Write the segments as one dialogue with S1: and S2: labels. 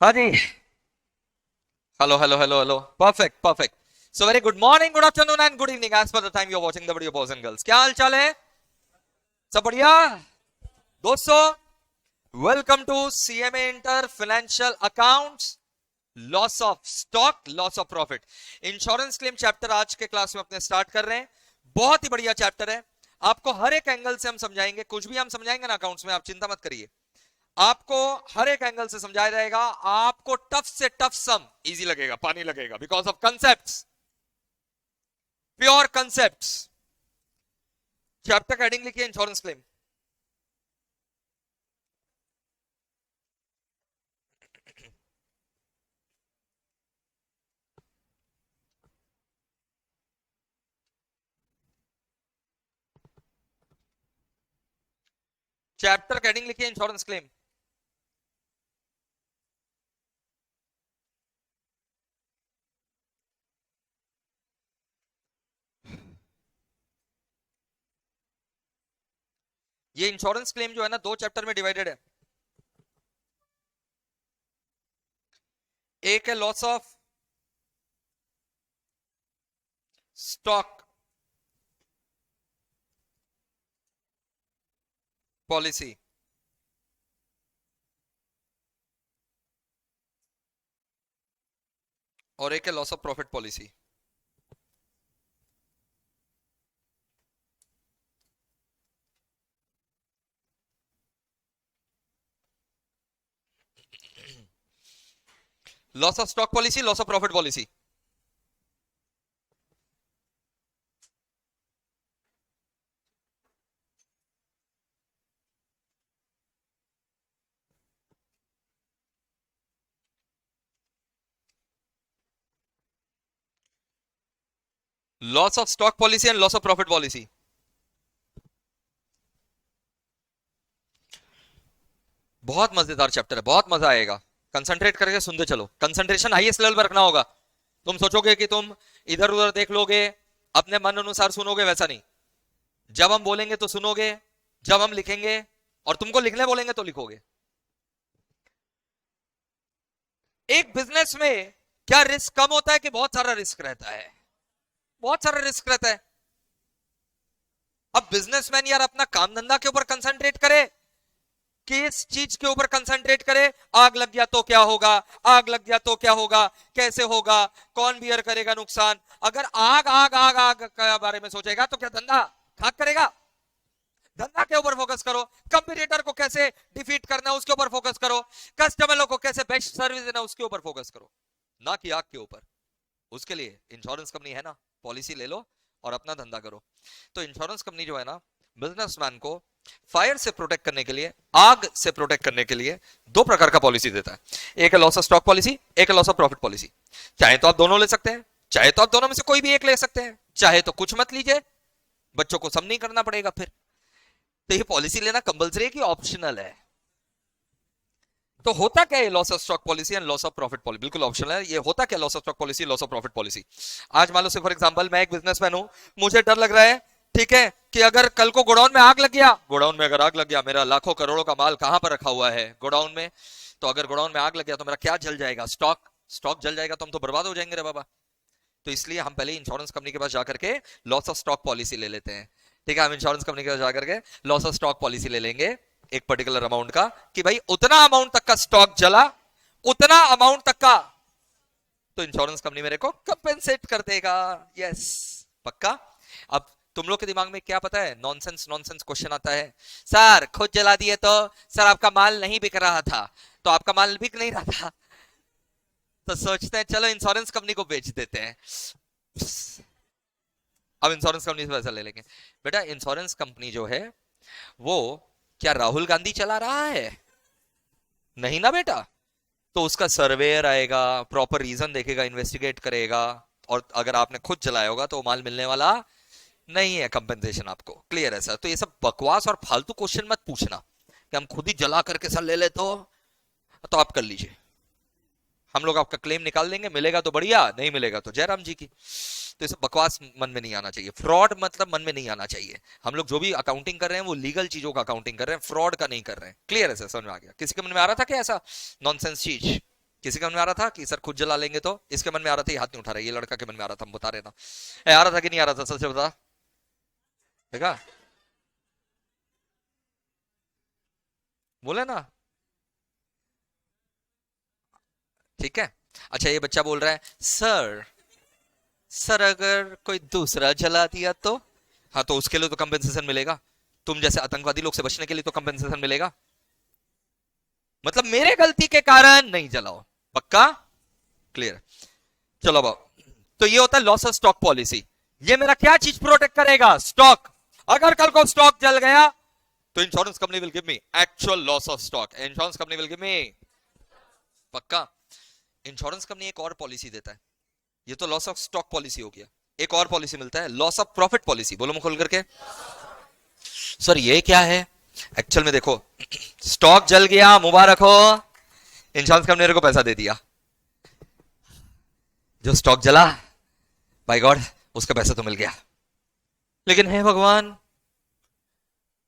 S1: हाँ जी। Hello hello hello hello. Perfect perfect. So very good morning, good afternoon and good evening as per the time you are watching the video, boys and girls. क्या हाल चाल है? सब बढ़िया दोस्तों। Welcome to CMA inter financial accounts, loss of stock, loss of profit, insurance claim chapter आज के class में अपने स्टार्ट कर रहे हैं। बहुत ही बढ़िया चैप्टर है। आपको हर एक एंगल से हम समझाएंगे, कुछ भी हम समझाएंगे ना अकाउंट्स में, आप चिंता मत करिए। आपको हर एक एंगल से समझाया जाएगा। आपको टफ से टफ सम इजी लगेगा, पानी लगेगा, because of concepts, pure concepts. Chapter का हेडिंग लिखिए इंश्योरेंस क्लेम। चैप्टर का हेडिंग लिखिए इंश्योरेंस क्लेम। ये इंश्योरेंस क्लेम जो है ना, दो चैप्टर में डिवाइडेड है। एक है लॉस ऑफ स्टॉक पॉलिसी, और एक है loss of profit policy. Loss of stock policy, loss of profit policy. Loss of stock policy and loss of profit policy. बहुत मजेदार चैप्टर है, बहुत मजा आएगा। कंसंट्रेट करके सुनते चलो, कंसंट्रेशन हाईएस्ट लेवल पर रखना होगा। तुम सोचोगे कि तुम इधर उधर देख लोगे, अपने मन अनुसार सुनोगे, वैसा नहीं। जब हम बोलेंगे तो सुनोगे, जब हम लिखेंगे और तुमको लिखने बोलेंगे तो लिखोगे। एक बिजनेस में क्या रिस्क कम होता है कि बहुत सारा रिस्क रहता है? बहुत सारा रिस्क रहता है। अब बिजनेसमैन यार अपना काम धंधा के ऊपर कंसंट्रेट करे, किस चीज के ऊपर कंसंट्रेट करे? आग लग गया तो क्या होगा, आग लग गया तो क्या होगा, कैसे होगा, कौन बियर करेगा नुकसान? अगर आग आग आग आग के बारे में सोचेगा तो क्या धंधा खाक करेगा? धंधा के ऊपर फोकस करो, कंपटीटर को कैसे डिफीट करना है उसके ऊपर फोकस करो, कस्टमरों को कैसे बेस्ट सर्विस देना उसके ऊपर फोकस करो, ना कि आग के ऊपर। उसके लिए इंश्योरेंस कंपनी है ना, पॉलिसी ले लो और अपना धंधा करो। तो इंश्योरेंस कंपनी जो है ना, बिजनेसमैन को फायर से प्रोटेक्ट करने के लिए, आग से प्रोटेक्ट करने के लिए दो प्रकार का पॉलिसी देता है। एक है लॉस ऑफ स्टॉक पॉलिसी, एक है लॉस ऑफ प्रॉफिट पॉलिसी। चाहे तो आप दोनों ले सकते हैं, चाहे तो आप दोनों में से कोई भी एक ले सकते हैं, चाहे तो कुछ मत लीजिए, बच्चों को सब नहीं करना पड़ेगा फिर। तो ये पॉलिसी लेना कंपलसरी है कि ऑप्शनल है? तो होता क्या है loss of stock policy and loss of profit policy? बिल्कुल ऑप्शनल है। ये होता क्या loss of stock policy, loss of profit policy? आज मान लो से फॉर एग्जांपल मैं एक बिजनेसमैन हूं, मुझे डर लग रहा है, ठीक है, कि अगर कल को गोडाउन में आग लग गया, गोडाउन में अगर आग लग गया, मेरा लाखों करोड़ों का माल कहां पर रखा हुआ है? गोडाउन में। तो अगर गोडाउन में आग लग गया तो मेरा क्या जल जाएगा? स्टॉक। स्टॉक जल जाएगा तो हम तो बर्बाद हो जाएंगे रे बाबा। तो इसलिए हम पहले इंश्योरेंस कंपनी के पास जाकर के लॉस ऑफ स्टॉक पॉलिसी ले लेते हैं। ठीक है, हम इंश्योरेंस कंपनी के पास जाकर के लॉस ऑफ स्टॉक पॉलिसी ले लेंगे, एक पर्टिकुलर अमाउंट का, कि भाई उतना अमाउंट तक का स्टॉक जला, उतना अमाउंट तक का तो इंश्योरेंस कंपनी मेरे को कंपेंसेट कर देगा। यस, पक्का। अब तुम लोग के दिमाग में क्या पता है, नॉनसेंस नॉनसेंस क्वेश्चन आता है, सर खुद जला दिए तो? सर आपका माल नहीं बिक रहा था, तो आपका माल बिक नहीं रहा था, तो सोचते हैं चलो इंश्योरेंस कंपनी को बेच देते हैं। अब इंश्योरेंस कंपनी से पैसा ले लेंगे। बेटा इंश्योरेंस कंपनी जो है वो क्या राहुल गांधी चला रहा है? नहीं ना बेटा। तो उसका सर्वेयर आएगा, प्रॉपर रीजन देखेगा, इन्वेस्टिगेट करेगा, और अगर आपने खुद जलाया होगा तो माल मिलने वाला नहीं है कंपेंसेशन आपको। क्लियर है सर? तो ये सब बकवास और फालतू क्वेश्चन मत पूछना कि हम खुद ही जला करके सर ले ले, तो आप कर लीजिए, हम लोग आपका क्लेम निकाल देंगे, मिलेगा तो बढ़िया, नहीं मिलेगा तो जयराम जी की। तो ये सब बकवास मन में नहीं आना चाहिए, फ्रॉड मतलब मन में नहीं आना चाहिए। हम लोग जो भी अकाउंटिंग कर रहे हैं वो लीगल चीजों का अकाउंटिंग कर रहे हैं, फ्रॉड का नहीं कर रहे हैं। क्लियर है सर? समझ में आ गया? किसी के मन में आ रहा था क्या ऐसा नॉनसेंस चीज? किसी के मन में आ रहा था कि सर खुद जला लेंगे, तो इसके मन में आ रहा था, ये हाथ नहीं उठा रहा, ये लड़का के मन में आ रहा था, हम बता रहे था, आ रहा था कि नहीं आ रहा था, सच बता। देखा, बोले ना। ठीक है। अच्छा, ये बच्चा बोल रहा है सर, सर अगर कोई दूसरा जला दिया तो? हाँ, तो उसके लिए तो कंपेंसेशन मिलेगा, तुम जैसे आतंकवादी लोग से बचने के लिए तो कंपेंसेशन मिलेगा। मतलब मेरे गलती के कारण नहीं जलाओ, पक्का? क्लियर? चलो अब, तो ये होता है लॉस ऑफ स्टॉक पॉलिसी। ये मेरा क्या चीज प्रोटेक्ट करेगा? स्टॉक। अगर कल को स्टॉक जल गया तो insurance company will give me actual loss of stock, insurance company will give me, पक्का। इंश्योरेंस कंपनी एक और पॉलिसी देता है, ये तो लॉस ऑफ स्टॉक पॉलिसी हो गया, एक और पॉलिसी मिलता है लॉस ऑफ प्रॉफिट पॉलिसी। बोलो मुंह खोल करके। सर ये क्या है? एक्चुअल में देखो, स्टॉक जल गया, मुबारक हो, इंश्योरेंस कंपनी ने को पैसा दे दिया। जो स्टॉक जला, बाय गॉड उसका पैसा तो मिल गया, लेकिन हे भगवान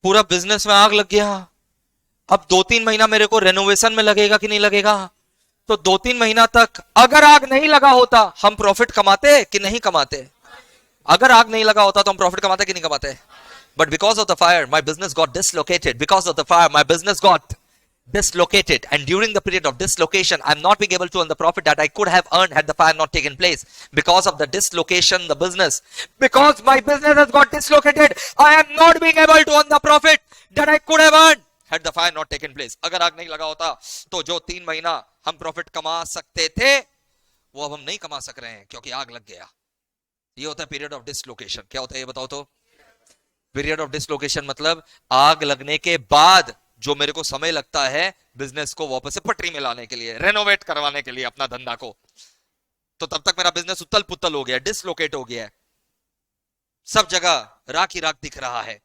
S1: पूरा बिजनेस में आग लग गया। अब 2-3 महीना मेरे को रेनोवेशन में लगेगा कि नहीं लगेगा? तो 2-3 महीना तक अगर आग नहीं लगा होता हम प्रॉफिट कमाते कि नहीं कमाते? अगर आग नहीं लगा होता तो हम प्रॉफिट कमाते कि नहीं कमाते? But because of the fire, my business got dislocated. Because of the fire, my business got dislocated. And during the period of dislocation, I'm not being able to earn the profit that I could have earned had the fire not taken place. Because of the dislocation, the business, because my business has got dislocated, I am not being able to earn the profit that I could have earned had the fire not taken place. अगर आग नहीं लगा होता तो जो 3 महीना हम profit कमा सकते थे वो अब हम नहीं कमा सक रहे हैं क्योंकि आग लग गया। ये होता है पीरियड ऑफ डिसलोकेशन। क्या होता है ये बताओ तो? पीरियड ऑफ डिसलोकेशन मतलब आग लगने के बाद जो मेरे को समय लगता है बिजनेस को वापस से पटरी में लाने के लिए, रेनोवेट करवाने के लिए अपना धंधा को, तो तब तक मेरा बिजनेस उतल पुतल हो गया, डिसलोकेट हो गया है, सब जगह राख ही राख दिख रहा है।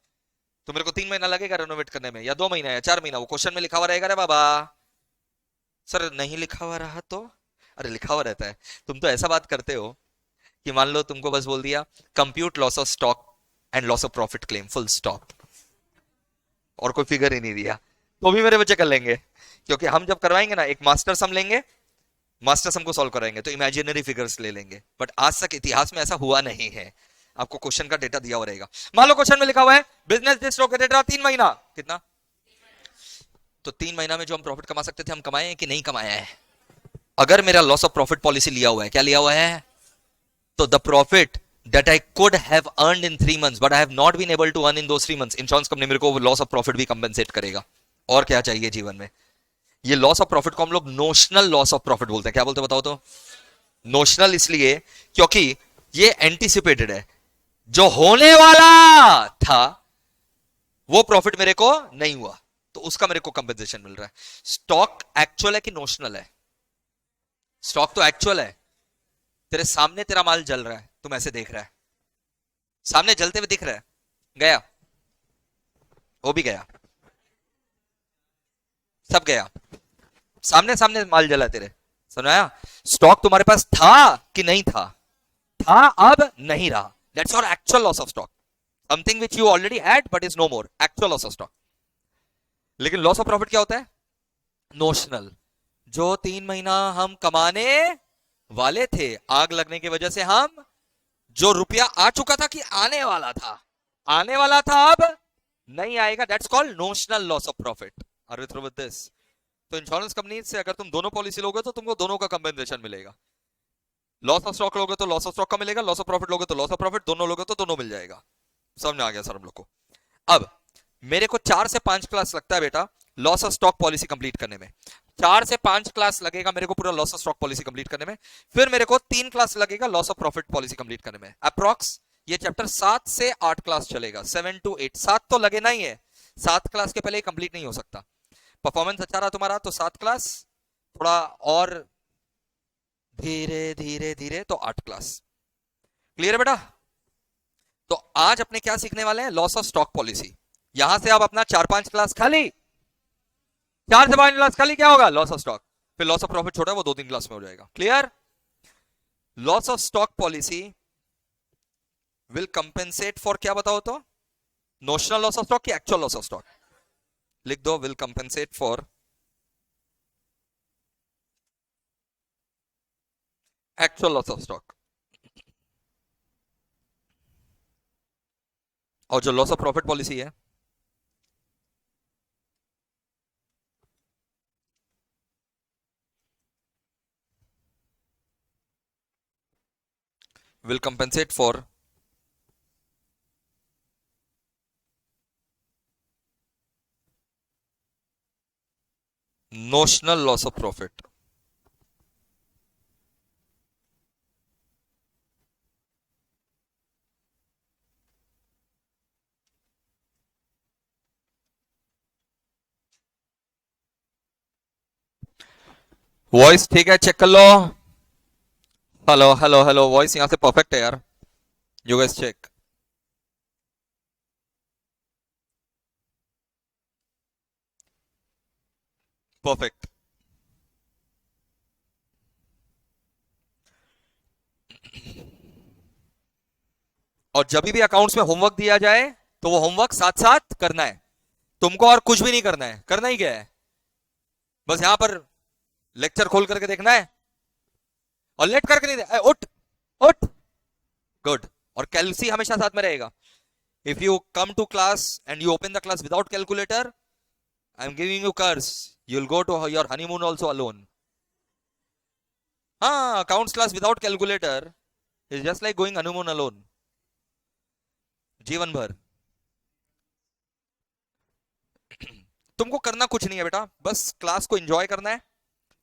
S1: तो मेरे को 3 महीना लगेगा रेनोवेट करने में, या 2 महीना या 4 महीना? वो क्वेश्चन में लिखा हुआ रहेगा रे बाबा। सर नहीं लिखा हुआ रहा तो? अरे लिखा हुआ रहता है। तुम तो ऐसा बात करते हो कि मान लो तुमको बस बोल दिया compute loss of stock and loss of profit claim, full stop, और कोई फिगर ही नहीं दिया, तो भी मेरे बच्चे कर लेंगे। क्योंकि हम जब करवाएंगे ना, एक मास्टर सम लेंगे, मास्टर सम को सॉल्व कराएंगे तो इमेजिनरी फिगर्स ले लेंगे, बट आज तक इतिहास में ऐसा हुआ नहीं है। आपको क्वेश्चन का डेटा दिया हुआ रहेगा। मान लो क्वेश्चन में लिखा हुआ है बिजनेस डिसलोकेटेड रहा 3 महीना, कितना? तो 3 महीना में जो हम प्रॉफिट कमा सकते थे हम कमाए हैं कि नहीं कमाया है? अगर मेरा लॉस ऑफ प्रॉफिट पॉलिसी लिया हुआ है, क्या लिया हुआ है? तो the profit that I could have earned in 3 months but I have not been able to earn in those 3 months, insurance company मेरे को लॉस ऑफ प्रॉफिट भी कंपेंसेट करेगा। और क्या चाहिए जीवन में? ये लॉस ऑफ प्रॉफिट को हम लोग नोशनल लॉस ऑफ प्रॉफिट बोलते हैं। क्या बोलते हैं बताओ तो? नोशनल इसलिए क्योंकि ये एंटीसिपेटेड है, जो होने वाला था वो प्रॉफिट मेरे को नहीं हुआ तो उसका मेरे को कंपेंसेशन मिल रहा है। स्टॉक एक्चुअल है कि नोशनल है? स्टॉक तो एक्चुअल है, तेरे सामने तेरा माल जल रहा है, तुम ऐसे देख रहा है, सामने जलते हुए दिख रहा है, गया, वो भी गया, सब गया, सामने सामने माल जला तेरे, समझाया? स्टॉक तुम्हारे पास था कि नहीं था? था, अब नहीं रहा, that's your actual loss of stock. Something which you already had but is no more, actual loss of stock. लेकिन लॉस ऑफ प्रॉफिट क्या होता है? नोशनल, जो 3 महीना हम कमाने वाले थे, आग लगने की वजह से हम, जो रुपया आ चुका था कि आने वाला था, आने वाला था अब नहीं आएगा, that's called notional loss of profit. Are you through with this? तो इंश्योरेंस कंपनी से अगर तुम दोनों पॉलिसी लोगे तो तुमको दोनों का कंपेंसेशन मिलेगा। लॉस ऑफ स्टॉक लोगे तो लॉस ऑफ स्टॉक का मिलेगा, लॉस ऑफ प्रॉफिट लोगे तो लॉस ऑफ प्रॉफिट, दोनों लोगे तो दोनों मिल जाएगा। समझ में आ गया सर हम लोग को? अब मेरे को 4 से 5 क्लास लगता है बेटा loss of stock policy complete करने में। 4 से 5 क्लास लगेगा मेरे को पूरा loss of stock policy complete करने में। फिर मेरे को 3 क्लास लगेगा loss of profit policy complete करने में। अप्रॉक्स ये चैप्टर 7 से 8 क्लास चलेगा, 7 to 8, 7 तो लगे ना ही है, 7 क्लास के पहले कंप्लीट नहीं हो सकता। परफॉर्मेंस अच्छा रहा तुम्हारा तो 7 क्लास, थोड़ा और धीरे धीरे धीरे तो 8 क्लास। क्लियर है बेटा? तो आज अपने क्या सीखने वाले हैं? Loss of stock policy. यहां से आप अपना 4-5 क्लास खाली, 4 से 5 क्लास खाली क्या होगा? Loss of stock. फिर लॉस ऑफ प्रॉफिट छोटा है वो 2-3 क्लास में हो जाएगा। Clear? Loss of stock policy will compensate for, क्या बताओ तो? नोशनल लॉस ऑफ स्टॉक की एक्चुअल लॉस ऑफ स्टॉक? लिख दो, will compensate for actual loss of stock. और जो लॉस ऑफ प्रॉफिट पॉलिसी है, will compensate for notional loss of profit। Voice ठीक है, चेक कर लो। हेलो हेलो हेलो, वॉइस यहां से परफेक्ट है यार। You guys check. परफेक्ट। और जब भी अकाउंट्स में होमवर्क दिया जाए तो वो होमवर्क साथ साथ करना है तुमको, और कुछ भी नहीं करना है। करना ही क्या है, बस यहां पर लेक्चर खोल करके देखना है और लेट करके नहीं दे, उठ उठ। गुड। और कैलसी हमेशा साथ में रहेगा। If you come to class and you open the class without calculator, I am giving you curse, you will go to your honeymoon also alone. हाँ, accounts class without calculator is just like going honeymoon alone, जीवन भर। तुमको करना कुछ नहीं है बेटा, बस क्लास को एंजॉय करना है,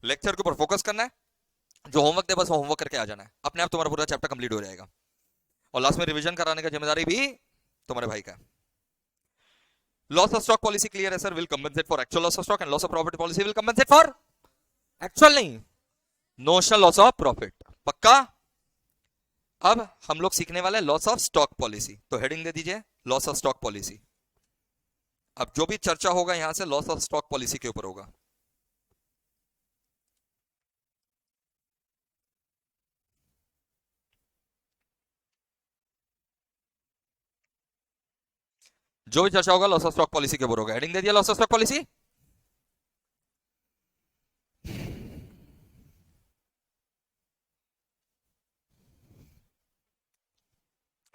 S1: लेक्चर के ऊपर फोकस करना है, जो होमवर्क दे बस वो होमवर्क करके आ जाना है, अपने आप तुम्हारा पूरा चैप्टर कंप्लीट हो जाएगा। और लास्ट में रिवीजन कराने का जिम्मेदारी भी तुम्हारे भाई का है। Loss of stock policy clear है sir, will compensate for actual loss of stock, and loss of profit policy will compensate for actual नहीं, नोशनल लॉस ऑफ प्रॉफिट। पक्का? अब हम लोग सीखने वाले हैं लॉस ऑफ स्टॉक पॉलिसी, तो हेडिंग दे दीजिए लॉस ऑफ स्टॉक पॉलिसी। अब जो भी चर्चा होगा यहां से लॉस ऑफ स्टॉक पॉलिसी के ऊपर होगा। जो भी चर्चा होगा लॉस ऑफ स्टॉक पॉलिसी के ऊपर होगा। हेडिंग दे दिया लॉस ऑफ स्टॉक पॉलिसी।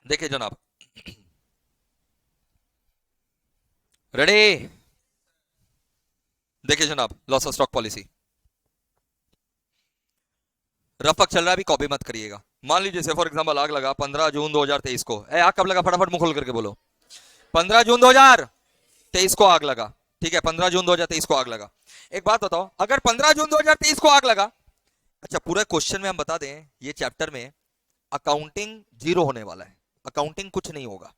S1: देखिए जनाब, रेडी? देखिए जनाब, लॉस ऑफ स्टॉक पॉलिसी रफक चल रहा है, अभी कॉपी मत करिएगा। मान लीजिए जैसे फॉर एग्जांपल आग लगा 15 जून 2023 को। आग कब लगा, फटाफट मुंह खोल करके बोलो। 15 जून 2023 को आग लगा। ठीक है, 15 जून 2023 को आग लगा। एक बात बताओ, अगर 15 जून 2023 को आग लगा, अच्छा पूरे क्वेश्चन में हम बता दें, ये चैप्टर में अकाउंटिंग जीरो होने वाला है, अकाउंटिंग कुछ नहीं होगा।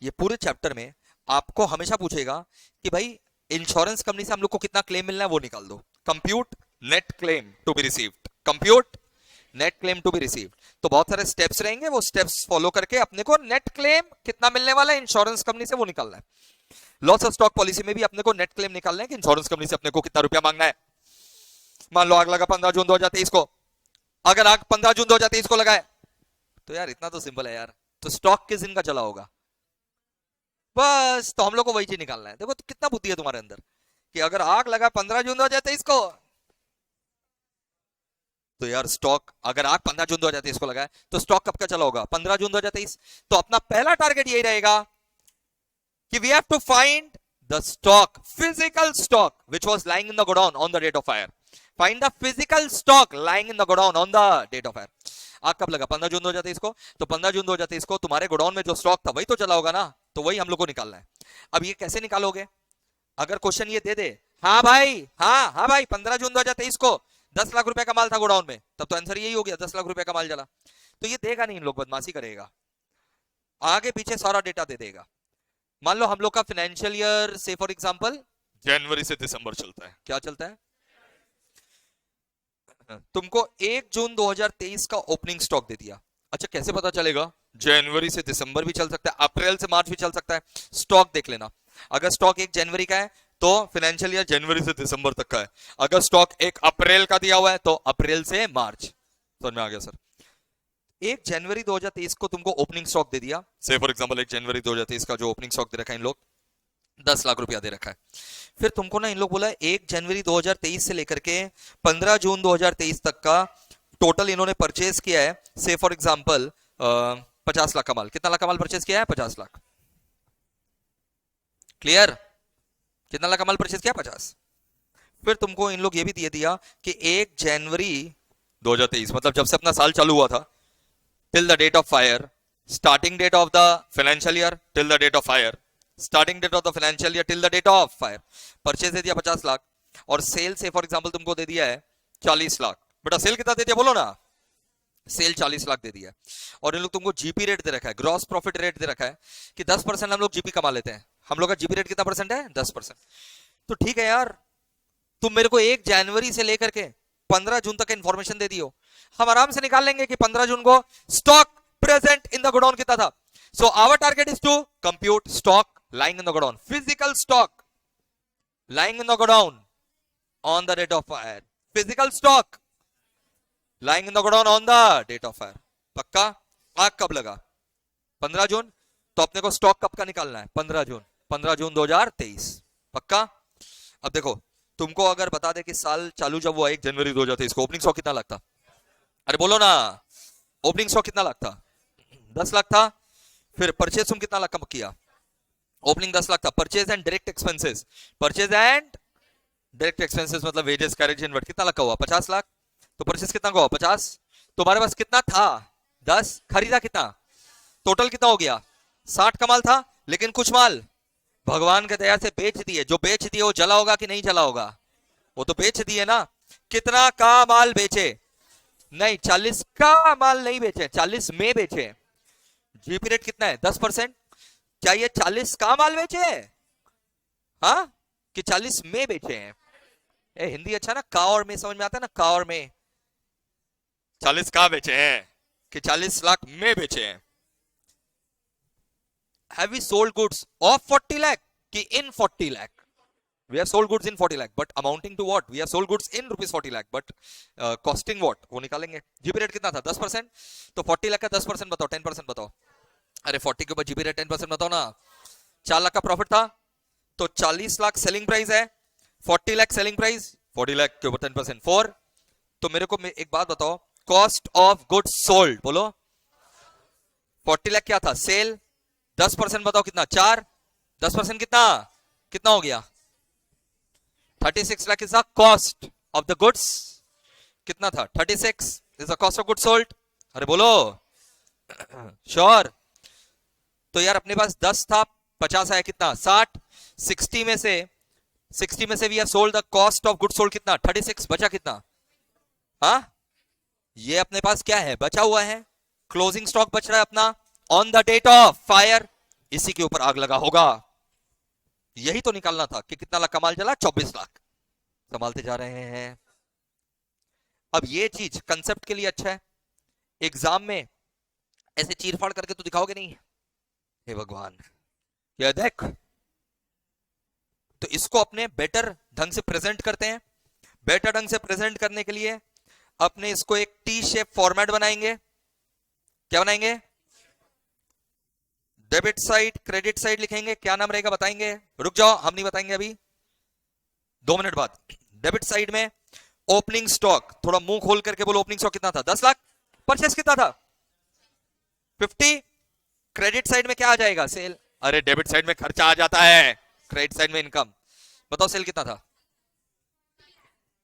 S1: ये पूरे चैप्टर में आपको हमेशा पूछेगा कि भाई इंश्योरेंस कंपनी से हम लोग को कितना क्लेम मिलना है वो निकाल दो। Compute net claim to be received, compute net claim to be received. तो बहुत सारे स्टेप्स रहेंगे, वो स्टेप्स फॉलो करके अपने को नेट क्लेम कितना मिलने वाला है इंश्योरेंस कंपनी से वो निकालना है। लॉस ऑफ स्टॉक पॉलिसी में भी अपने को नेट क्लेम निकालना है कि इंश्योरेंस कंपनी से अपने को कितना रुपया मांगना है। मान लो आग लगा 15 जून 2023 को, अगर आग 15 जून 2023 को लगा है तो यार इतना तो सिंपल है यार, तो स्टॉक किस दिन का चला होगा, बस तो हम लोग को वही चीज निकालना है। देखो तो कितना बुद्धि है तुम्हारे अंदर कि अगर आग लगा 15 जून 2023 को, तो यार स्टॉक, अगर आग 15 जून 2023 को लगा है तो स्टॉक कब का चला होगा, 15 जून 2023। तो अपना पहला टारगेट यही रहेगा कि we have to find the stock, physical stock which was lying in the godown on the date of fire. Find the physical stock lying in the godown on the date of fire. आग कब लगा, 15 जून 2023 को, तो 15 जून 2023 को तुम्हारे godown में जो stock था वही तो चला होगा ना, तो वही हम लोग को निकालना है। अब ये कैसे निकालोगे, अगर क्वेश्चन ये दे दे, हाँ भाई, हाँ भाई 15 जून 2023 को 10 लाख रुपए का माल था गोडाउन में, तब तो आंसर यही हो गया, 10 लाख रुपए का माल जला। तो ये देगा नहीं, इन लोग बदमाशी करेगा, आगे पीछे सारा डेटा दे देगा। मान लो हम लोग का फाइनेंशियल ईयर से फॉर एग्जांपल जनवरी से दिसंबर चलता है, क्या चलता है, तुमको 1 जून 2023 का ओपनिंग स्टॉक दे दिया। अच्छा कैसे पता चलेगा, जनवरी से दिसंबर भी चल सकता है, अप्रैल से मार्च भी चल सकता है। स्टॉक देख लेना, अगर स्टॉक 1 जनवरी का है तो फाइनेंशियल ईयर जनवरी से दिसंबर तक का है, अगर स्टॉक 1 अप्रैल का दिया हुआ है तो अप्रैल से मार्च। समझ में आ गया सर? 1 जनवरी 2023 को तुमको ओपनिंग स्टॉक दे दिया, से फॉर एग्जांपल 1 जनवरी 2023 का जो ओपनिंग स्टॉक दे रखा है इन लोग 10 लाख रुपया दे रखा है। फिर तुमको ना इन लोग बोला 1 जनवरी 2023 से लेकर के 15 जून 2023 तक का टोटल इन्होंने परचेज किया है, से फॉर एग्जांपल 50 लाख का माल। कितना लाख का माल परचेज किया है? 50 लाख। क्लियर? कितना लाख का माल परचेज किया? 50। फिर तुमको इन लोग ये भी दे दिया कि 1 जनवरी 2023, मतलब जब से अपना साल चालू हुआ था, till the date of fire, starting date of the financial year till the date of fire, starting date of the financial year till the date of fire, purchase दे दिया 50 लाख, और सेल से फॉर एग्जांपल तुमको दे दिया है 40 लाख। बेटा cell कितना दे दिया बोलो ना? सेल 40 लाख दे दिया। और इन लोग तुमको जीपी रेट दे रखा है, ग्रॉस प्रॉफिट रेट दे रखा है कि 10% हम लोग जीपी कमा लेते हैं। हम लोग का जीपी रेट कितना परसेंट है? 10%। तो ठीक है यार, तुम मेरे को 1 जनवरी से लेकर के 15 जून तक इंफॉर्मेशन दे दियो, हम आराम से निकाल लेंगे कि 15 जून को stock present in the godown कितना था। So our target is to compute stock lying in the godown, physical stock lying in the godown on the date of fire, physical stock lying in the godown on the date of fire. पक्का? आग कब लगा? 15 जून। तो अपने को stock कब का निकालना है? 15 जून। 15 जून 2023। पक्का? अब देखो, तुमको अगर बता दे कि साल चालू जब हुआ 1 जनवरी 2023 को, ओपनिंग स्टॉक कितना लाख था? अरे बोलो ना, ओपनिंग स्टॉक कितना लाख था? 10 लाख था। फिर परचेज तुम कितना लाख का किया? ओपनिंग 10 लाख था। Purchase and direct expenses, purchase and direct expenses मतलब वेजेस, कैरेज इनवर्ट, कितना लाख का हुआ? 50 लाख। तो परचेज कितना का हुआ? 50। तुम्हारे पास कितना था? 10। खरीदा कितना? टोटल कितना हो गया? 60 का माल था। लेकिन कुछ माल भगवान के दया से बेच दिए। जो बेच दिए वो जला होगा कि नहीं जला होगा? वो तो बेच दिए ना। कितना का माल बेचे? नहीं, 40 का माल नहीं बेचे, 40 में बेचे। जीपी रेट कितना है? 10%। क्या ये 40 का माल बेचे? हाँ, कि 40 में बेचे हैं? ए, हिंदी अच्छा ना, का और में समझ में आता है ना, का और में। 40 का बेचे हैं कि 40 लाख में बेचे हैं? Have we sold goods of 40 lakh ki in 40 lakh? We have sold goods in 40 lakh, but amounting to what? We have sold goods in rupees 40 lakh, but costing what? वो निकालेंगे। जीपी रेट कितना था? 10%। तो 40 लाख का 10% बताओ, 10% बताओ। अरे 40 के ऊपर जीपी रेट 10% बताओ ना। 4 लाख का प्रॉफिट था, तो 40 लाख सेलिंग प्राइस है, 40 लाख सेलिंग प्राइस, 40 लाख के ऊपर 10% 4। तो मेरे को एक बात बताओ, कॉस्ट ऑफ गुड्स सोल्ड बोलो। 40 लाख क्या था? सेल। 10% बताओ कितना? 4। 10% कितना? कितना हो गया? 36 lakh is the cost of the goods. कितना था? 36 is the cost of goods sold. अरे बोलो श्योर। तो यार अपने पास 10 था, 50 आया, कितना? 60। 60 में से we have sold the cost of goods sold कितना? 36। बचा कितना? हाँ, ये अपने पास क्या है? बचा हुआ है, क्लोजिंग स्टॉक बच रहा है अपना on the date of fire. इसी के ऊपर आग लगा होगा। यही तो निकालना था कि कितना लाख का माल जला? 24 लाख। संभालते जा रहे हैं। अब ये चीज कंसेप्ट के लिए अच्छा है, एग्जाम में ऐसे चीरफाड़ करके तो दिखाओगे नहीं। हे भगवान, ये देख। तो इसको अपने बेटर ढंग से प्रेजेंट करते हैं। बेटर ढंग से प्रेजेंट करने के लिए अपने इसको एक टी शेप फॉर्मेट बनाएंगे। क्या बनाएंगे? डेबिट साइड, क्रेडिट साइड लिखेंगे। क्या नाम रहेगा बताएंगे? रुक जाओ, हम नहीं बताएंगे अभी, 2 मिनट बाद। डेबिट साइड में ओपनिंग स्टॉक, थोड़ा मुंह खोल करके बोलो। ओपनिंग स्टॉक कितना था? 10 लाख। परचेस कितना था? 50। क्रेडिट साइड में क्या आ जाएगा? सेल। अरे डेबिट साइड में खर्चा आ जाता है, क्रेडिट साइड में इनकम। बताओ सेल कितना था?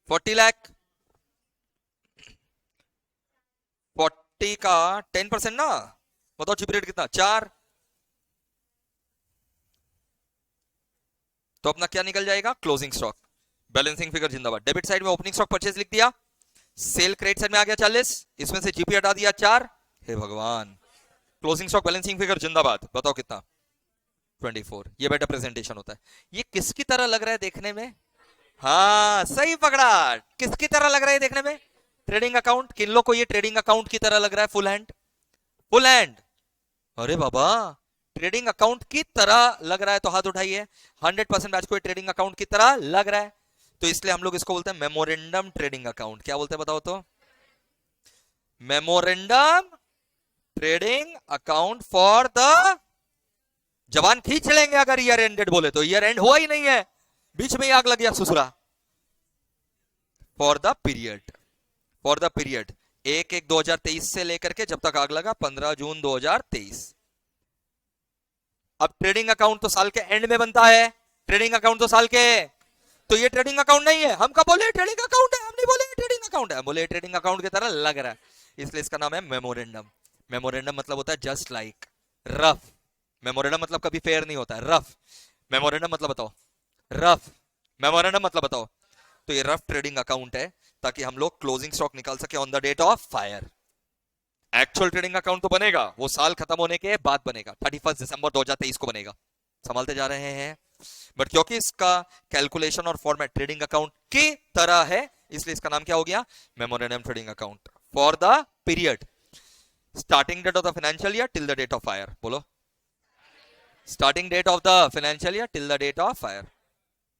S1: 40 लाख। 40 का 10% ना। बताओ जीपी रेट कितना? 4। तो अपना क्या निकल जाएगा? Closing stock. बैलेंसिंग फिगर जिंदाबाद। डेबिट साइड में ओपनिंग स्टॉक परचेज लिख दिया, सेल क्रेडिट साइड में आ गया 40, इसमें से जीपी हटा दिया 4। हे भगवान, क्लोजिंग स्टॉक बैलेंसिंग फिगर जिंदाबाद। बताओ कितना? 24। ये बेटा प्रेजेंटेशन होता है। ये किसकी तरह लग रहा है देखने में? हाँ सही पकड़ा, किसकी तरह लग रहा है देखने में? Trading account. किन लोग को ये ट्रेडिंग अकाउंट की तरह लग रहा है? Full hand, full hand. अरे बाबा, ट्रेडिंग अकाउंट की तरह लग रहा है तो हाथ उठाइए। 100% बैच को ट्रेडिंग अकाउंट की तरह लग रहा है, तो इसलिए हम लोग इसको बोलते हैं मेमोरेंडम ट्रेडिंग अकाउंट। क्या बोलते हैं बताओ तो? Memorandum trading account for the, जवान खींच लेंगे अगर ईयर एंडेड बोले तो। ईयर एंड हुआ ही नहीं है, बीच में ही आग लग गया ससुरा। For the period, for the period एक 2023 से लेकर के जब तक आग लगा 15 जून 2023। अब ट्रेडिंग अकाउंट तो साल के एंड में बनता है, ट्रेडिंग अकाउंट तो साल के, तो ये ट्रेडिंग अकाउंट नहीं है। हम कब बोले ट्रेडिंग अकाउंट है, हम नहीं बोले ट्रेडिंग अकाउंट है, हम बोले ट्रेडिंग अकाउंट की तरह लग रहा है, इसलिए इसका नाम है मेमोरेंडम। मेमोरेंडम मतलब होता है जस्ट लाइक रफ। मेमोरेंडम मतलब कभी फेयर नहीं होता है, रफ। मेमोरेंडम मतलब बताओ, रफ। मेमोरेंडम मतलब बताओ। तो ये रफ ट्रेडिंग अकाउंट है ताकि हम लोग क्लोजिंग स्टॉक निकाल सके on the date of fire. Actual trading account तो बनेगा वो साल खत्म होने के बाद बनेगा, 31 दिसंबर 2023 को बनेगा। संभालते जा रहे हैं, बट क्योंकि इसका कैलकुलेशन और फॉर्मेट ट्रेडिंग अकाउंट की तरह है, इसलिए इसका नाम क्या हो गया, memorandum trading account for the period starting date of the financial year till the date of fire. बोलो, starting date of the financial year till the date of fire.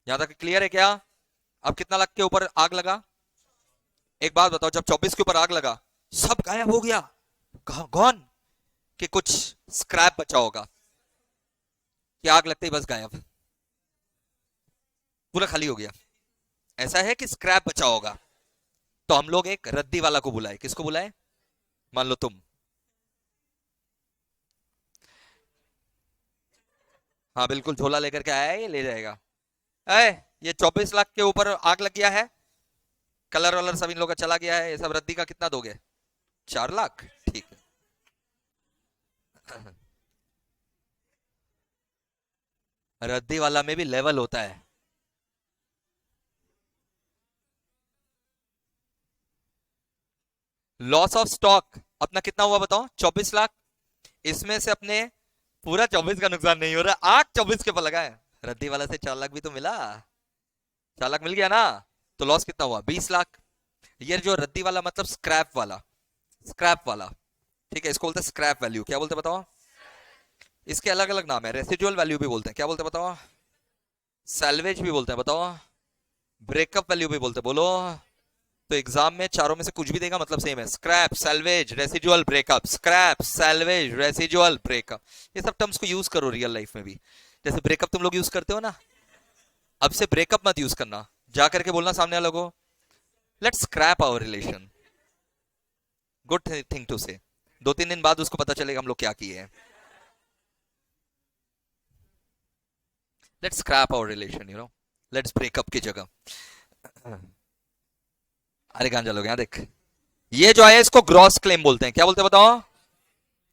S1: यहां तक क्लियर है क्या? अब कितना लाख के ऊपर आग लगा? एक बात बताओ, जब 24 के ऊपर आग लगा सब गायब हो गया, गॉन, कि कुछ स्क्रैप बचा होगा? कि आग लगते ही बस गायब, पूरा खाली हो गया? ऐसा है कि स्क्रैप बचा होगा। तो हम लोग एक रद्दी वाला को बुलाए। किसको बुलाए? मान लो तुम, हाँ बिल्कुल, झोला लेकर के आया है, ये ले जाएगा। अरे ये 24 लाख के ऊपर आग लग गया है, कलर वलर सब इन लोग का चला गया है, ये सब रद्दी का कितना दोगे? 4 लाख, ठीक है। रद्दी वाला में भी लेवल होता है। लॉस ऑफ स्टॉक अपना कितना हुआ बताओ? 24 लाख। इसमें से अपने पूरा 24 का नुकसान नहीं हो रहा, आग 24 के ऊपर लगा है। रद्दी वाला से 4 लाख भी तो मिला, 4 लाख मिल गया ना। तो लॉस कितना हुआ? 20 लाख। ये जो रद्दी वाला मतलब स्क्रैप वाला, स्क्रैप वाला, ठीक है, इसको बोलते हैं स्क्रैप वैल्यू। क्या बोलते हैं बताओ? इसके अलग अलग नाम है, रेसिडुअल वैल्यू भी बोलते हैं। क्या बोलते हैं बताओ? सैल्वेज भी बोलते हैं। बताओ? ब्रेकअप वैल्यू भी बोलते हैं। बोलो? तो एग्जाम में चारों में से कुछ भी देगा मतलब सेम है, scrap, salvage, residual, breakup. Scrap, salvage, residual, breakup, ये सब टर्म्स को यूज करो रियल लाइफ में भी। जैसे ब्रेकअप तुम लोग यूज करते हो ना, अब से ब्रेकअप मत यूज करना, जा करके बोलना सामने वालों को, let's scrap our relation. Good thing to say. 2-3 दिन बाद उसको पता चलेगा हम लोग क्या किए हैं। Let's scrap our relation, you know, let's breakup की जगह। अरे गांजा लोग, यहाँ देख, ये जो है इसको ग्रॉस क्लेम बोलते हैं। क्या बोलते हैं बताओ?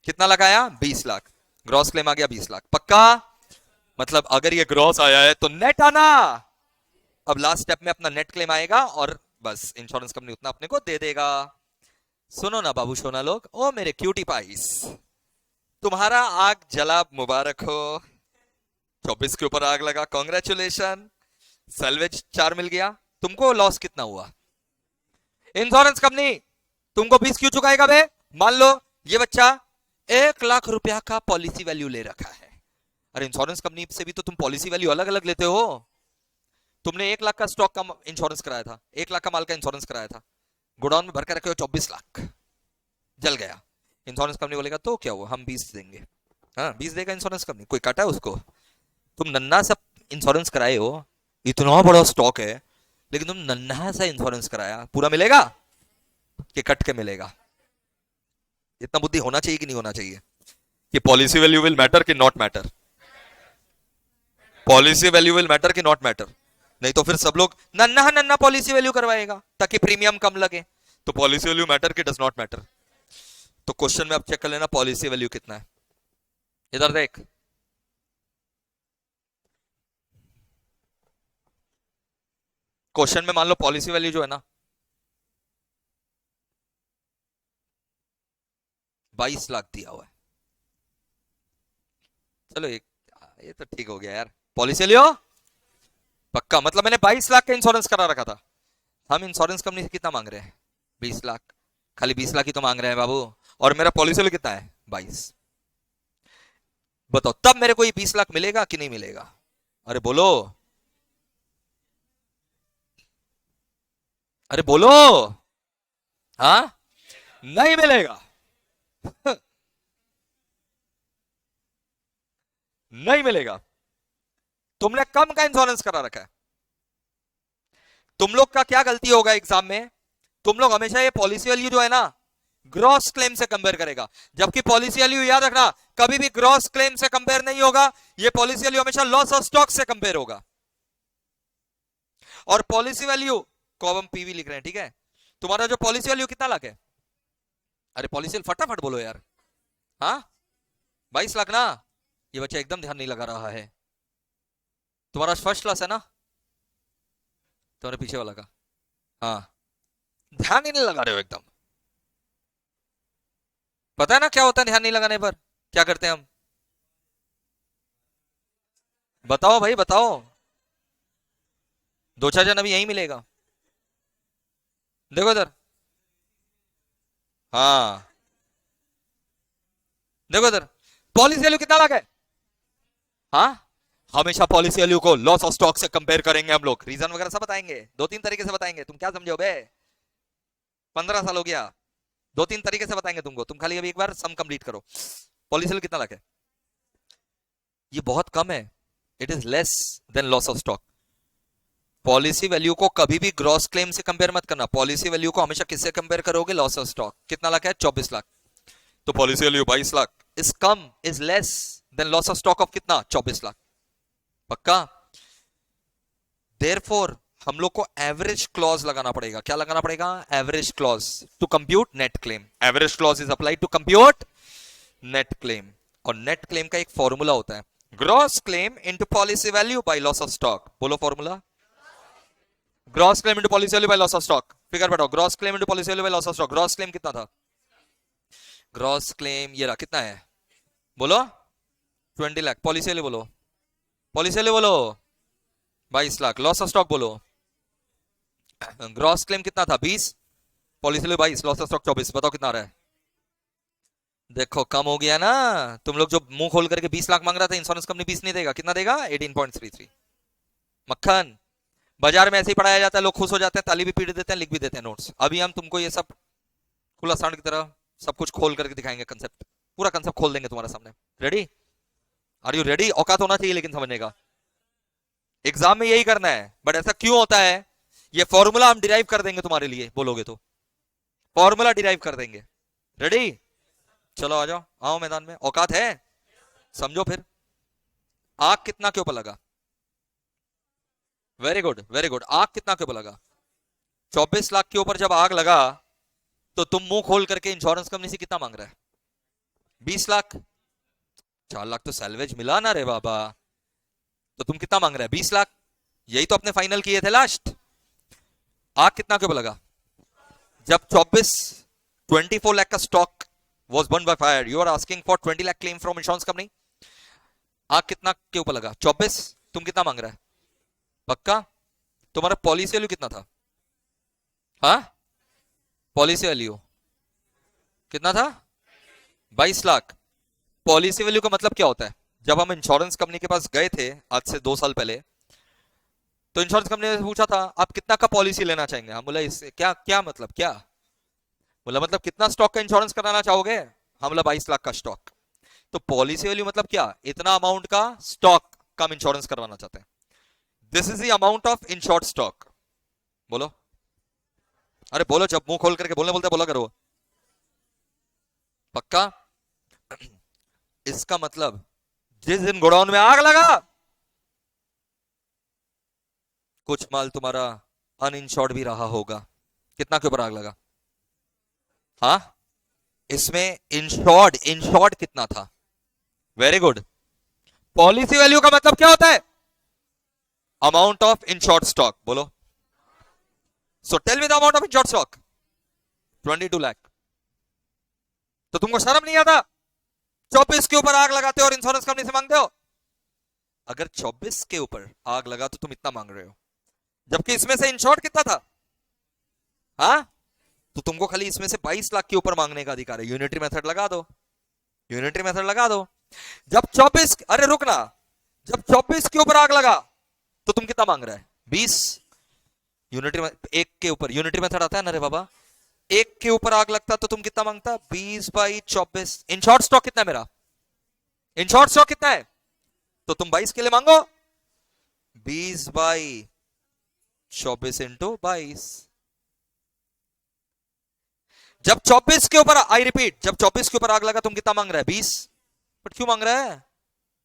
S1: कितना लगाया? 20 लाख। ग्रॉस क्लेम आ गया 20 लाख, पक्का? मतलब अगर ये ग्रॉस आया है तो नेट आना। अब लास्ट स्टेप में अपना नेट क्लेम आएगा और बस इंश्योरेंस कंपनी उतना अपने को दे देगा। सुनो ना बाबू सोना लोग, ओ मेरे क्यूटी पाइस, तुम्हारा आग जला मुबारक हो। 24 के ऊपर आग लगा, कॉन्ग्रेचुलेशन, सैल्वेज 4 मिल गया। तुमको लॉस कितना हुआ? इंश्योरेंस कंपनी तुमको 20 क्यों चुकाएगा बे? मान लो ये बच्चा 1 लाख रुपया का पॉलिसी वैल्यू ले रखा है। अरे इंश्योरेंस कंपनी से भी तो तुम पॉलिसी वैल्यू अलग अलग लेते हो। तुमने 1 लाख का स्टॉक का इंश्योरेंस कराया था, 1 लाख का माल का इंश्योरेंस कराया था, गोडाउन में भर के रखे हो 24 लाख, जल गया। इंश्योरेंस कंपनी बोलेगा तो क्या हुआ, हम 20 देंगे। हाँ 20 देगा इंश्योरेंस कंपनी, कोई काटा है उसको? तुम नन्ना सा इंश्योरेंस कराए हो, इतना बड़ा स्टॉक है, लेकिन तुम नन्हा सा इंश्योरेंस कराया, पूरा मिलेगा कि कट के मिलेगा? इतना बुद्धि होना चाहिए कि नहीं होना चाहिए कि पॉलिसी वैल्यू विल मैटर कि not matter? Policy value will matter कि नॉट मैटर? नहीं तो फिर सब लोग नन्हा नन्हा पॉलिसी वैल्यू करवाएगा ताकि प्रीमियम कम लगे। तो पॉलिसी वैल्यू मैटर कि डज नॉट मैटर? तो क्वेश्चन में अब चेक कर लेना पॉलिसी वैल्यू कितना है। इधर देख, क्वेश्चन में मान लो पॉलिसी वैल्यू जो है ना 22 लाख दिया हुआ है। चलो ये तो ठीक हो गया यार, पॉलिसी लियो पक्का, मतलब मैंने 22 लाख का इंश्योरेंस करा रखा था। हम इंश्योरेंस कंपनी से कितना मांग रहे हैं? 20 लाख, खाली 20 लाख ही तो मांग रहे हैं बाबू, और मेरा पॉलिसी वैल्यू कितना है? 22। बताओ तब मेरे को ये 20 लाख मिलेगा कि नहीं मिलेगा? अरे बोलो, अरे बोलो। हाँ नहीं मिलेगा। नहीं मिलेगा। तुमने कम का इंश्योरेंस करा रखा है। तुम लोग का क्या गलती होगा एग्जाम में, तुम लोग हमेशा ये पॉलिसी वैल्यू जो है ना ग्रॉस क्लेम से कंपेयर करेगा, जबकि पॉलिसी वैल्यू याद रखना कभी भी ग्रॉस क्लेम से कंपेयर नहीं होगा, ये पॉलिसी वैल्यू हमेशा लॉस ऑफ स्टॉक से कंपेयर होगा। और पॉलिसी वैल्यू को अब हम पीवी लिख रहे हैं, ठीक है। तुम्हारा जो पॉलिसी वैल्यू कितना लाख है? अरे पॉलिसी फटाफट बोलो यार। हाँ 22 लाख ना। ये बच्चा एकदम ध्यान नहीं लगा रहा है। तुम्हारा फर्स्ट क्लास है ना, तुम्हारे पीछे वाला का। हाँ ध्यान ही नहीं लगा रहे हो एकदम। पता है ना क्या होता है ध्यान नहीं लगाने पर? क्या करते हैं हम? बताओ भाई बताओ। दो चार जन अभी यही मिलेगा। देखो इधर। हाँ देखो इधर, पॉलिसी वैल्यू कितना लाख है? हाँ हमेशा पॉलिसी वैल्यू को लॉस ऑफ स्टॉक से कंपेयर करेंगे हम लोग, रीजन वगैरह सब बताएंगे, दो तीन तरीके से बताएंगे। तुम क्या समझो बे, 15 साल हो गया, दो तीन तरीके से बताएंगे तुमको। तुम खाली अभी एक बार सम कंप्लीट करो। पॉलिसी वैल्यू कितना लाख है? ये बहुत कम है, it is less than loss of stock. Policy value को कभी भी ग्रॉस क्लेम से कंपेयर मत करना, पॉलिसी वैल्यू को हमेशा किससे कंपेयर करोगे? Loss of stock. कितना लाख है? 24 लाख। तो policy value 22 lakh is come, is less than loss of stock of कितना? 24 लाख। पक्का? देयरफॉर हम लोग को एवरेज क्लॉज लगाना पड़ेगा। क्या लगाना पड़ेगा? Average clause to compute net claim. Average clause is applied to compute net claim. और नेट क्लेम का एक फॉर्मूला होता है, gross claim into policy value by loss of stock. बोलो formula. Gross claim into policy value by loss of stock. Figure बताओ, gross claim into policy value by loss of stock. Gross claim कितना था? Gross claim ये रहा, कितना है? बोलो 20 lakh. Policy value बोलो, पॉलिसी वैल्यू बोलो 22 लाख। लॉस ऑफ स्टॉक बोलो। ग्रॉस क्लेम कितना था? 20, policy value 22, loss of stock 24। बताओ कितना आ रहा है? देखो कम हो गया ना। तुम लोग जो मुंह खोल करके 20 लाख मांग रहा था, इंश्योरेंस कंपनी 20 नहीं देगा, कितना देगा? 18.33। मक्खन। बाजार में ऐसे ही पढ़ाया जाता है, लोग खुश हो जाते हैं, ताली भी पीट देते हैं, लिख भी देते हैं नोट्स। अभी हम तुमको ये सब खुला सांड की तरह सब कुछ खोल करके दिखाएंगे, कंसेप्ट पूरा कंसेप्ट खोल देंगे तुम्हारे सामने। रेडी? Are you ready? औकात होना चाहिए लेकिन समझने का। एग्जाम में यही करना है, बट ऐसा क्यों होता है? ये फॉर्मूला हम डिराइव कर देंगे तुम्हारे लिए, बोलोगे तो फॉर्मूला डिराइव कर देंगे। रेडी? चलो आ जाओ, आओ मैदान में। औकात है? समझो फिर। आग कितना के ऊपर लगा? Very good very good. आग कितना के ऊपर लगा? 24 लाख के ऊपर जब आग लगा तो तुम मुंह खोल करके इंश्योरेंस कंपनी से कितना मांग रहा है? 20 लाख। 4 लाख तो सैलवेज मिला ना रे बाबा। तो तुम कितना मांग रहे हैं? 20 लाख। यही तो अपने फाइनल किए थे लास्ट। आग कितना के ऊपर लगा? जब 24 लाख का stock was burned by fire, you are asking for 20 lakh claim from insurance company. आग कितना के ऊपर लगा? 24। तुम कितना मांग रहा है? पक्का? तुम्हारा पॉलिसी वैल्यू कितना था? हाँ पॉलिसी वैल्यू कितना था? 22 लाख। पॉलिसी वैल्यू का मतलब क्या होता है? जब हम इंश्योरेंस कंपनी के पास गए थे आज से 2 साल पहले, तो इंश्योरेंस कंपनी ने पूछा था आप कितना का पॉलिसी लेना चाहेंगे। हम बोला इससे क्या क्या मतलब क्या? बोला मतलब कितना स्टॉक का इंश्योरेंस कराना चाहोगे? हम बोला 22 लाख का स्टॉक। तो पॉलिसी वैल्यू मतलब क्या? इतना अमाउंट का स्टॉक का हम इंश्योरेंस करवाना चाहते हैं। This is the amount of insured stock. बोलो। अरे बोलो, जब मुंह खोल करके बोलने बोलते बोला करो। पक्का? इसका मतलब जिस दिन गोडाउन में आग लगा, कुछ माल तुम्हारा अनइंश्योर्ड भी रहा होगा। कितना के ऊपर आग लगा? हाँ इसमें इंश्योर्ड, इंश्योर्ड कितना था? Very good. पॉलिसी वैल्यू का मतलब क्या होता है? Amount of insured stock. बोलो। So tell me the amount of insured stock. 22 lakh. तो तुमको शर्म नहीं आता? 24 के ऊपर आग लगाते हो और इंश्योरेंस कंपनी से मांगते हो। अगर 24 के ऊपर आग लगा तो तुम इतना मांग रहे हो, जबकि इसमें से इंश्योर्ड कितना था? हाँ तो तुमको खाली इसमें से 22 लाख के ऊपर मांगने का अधिकार है। यूनिटरी मेथड लगा दो, यूनिटरी मेथड लगा दो। जब 24, अरे रुकना, जब 24 के ऊपर आग लगा तो तुम कितना मांग रहा है? 20। यूनिटरी एक के ऊपर यूनिटरी मेथड आता है ना रे बाबा। एक के ऊपर आग लगता तो तुम कितना मांगता? 20/24। इंश्योर्ड स्टॉक कितना है मेरा? इंश्योर्ड स्टॉक कितना है? तो तुम 22 के लिए मांगो। 20/24 × 22। जब 24 के ऊपर, आई रिपीट, जब 24 के ऊपर आग लगा तुम कितना मांग रहा है? 20। बट क्यों मांग रहा है?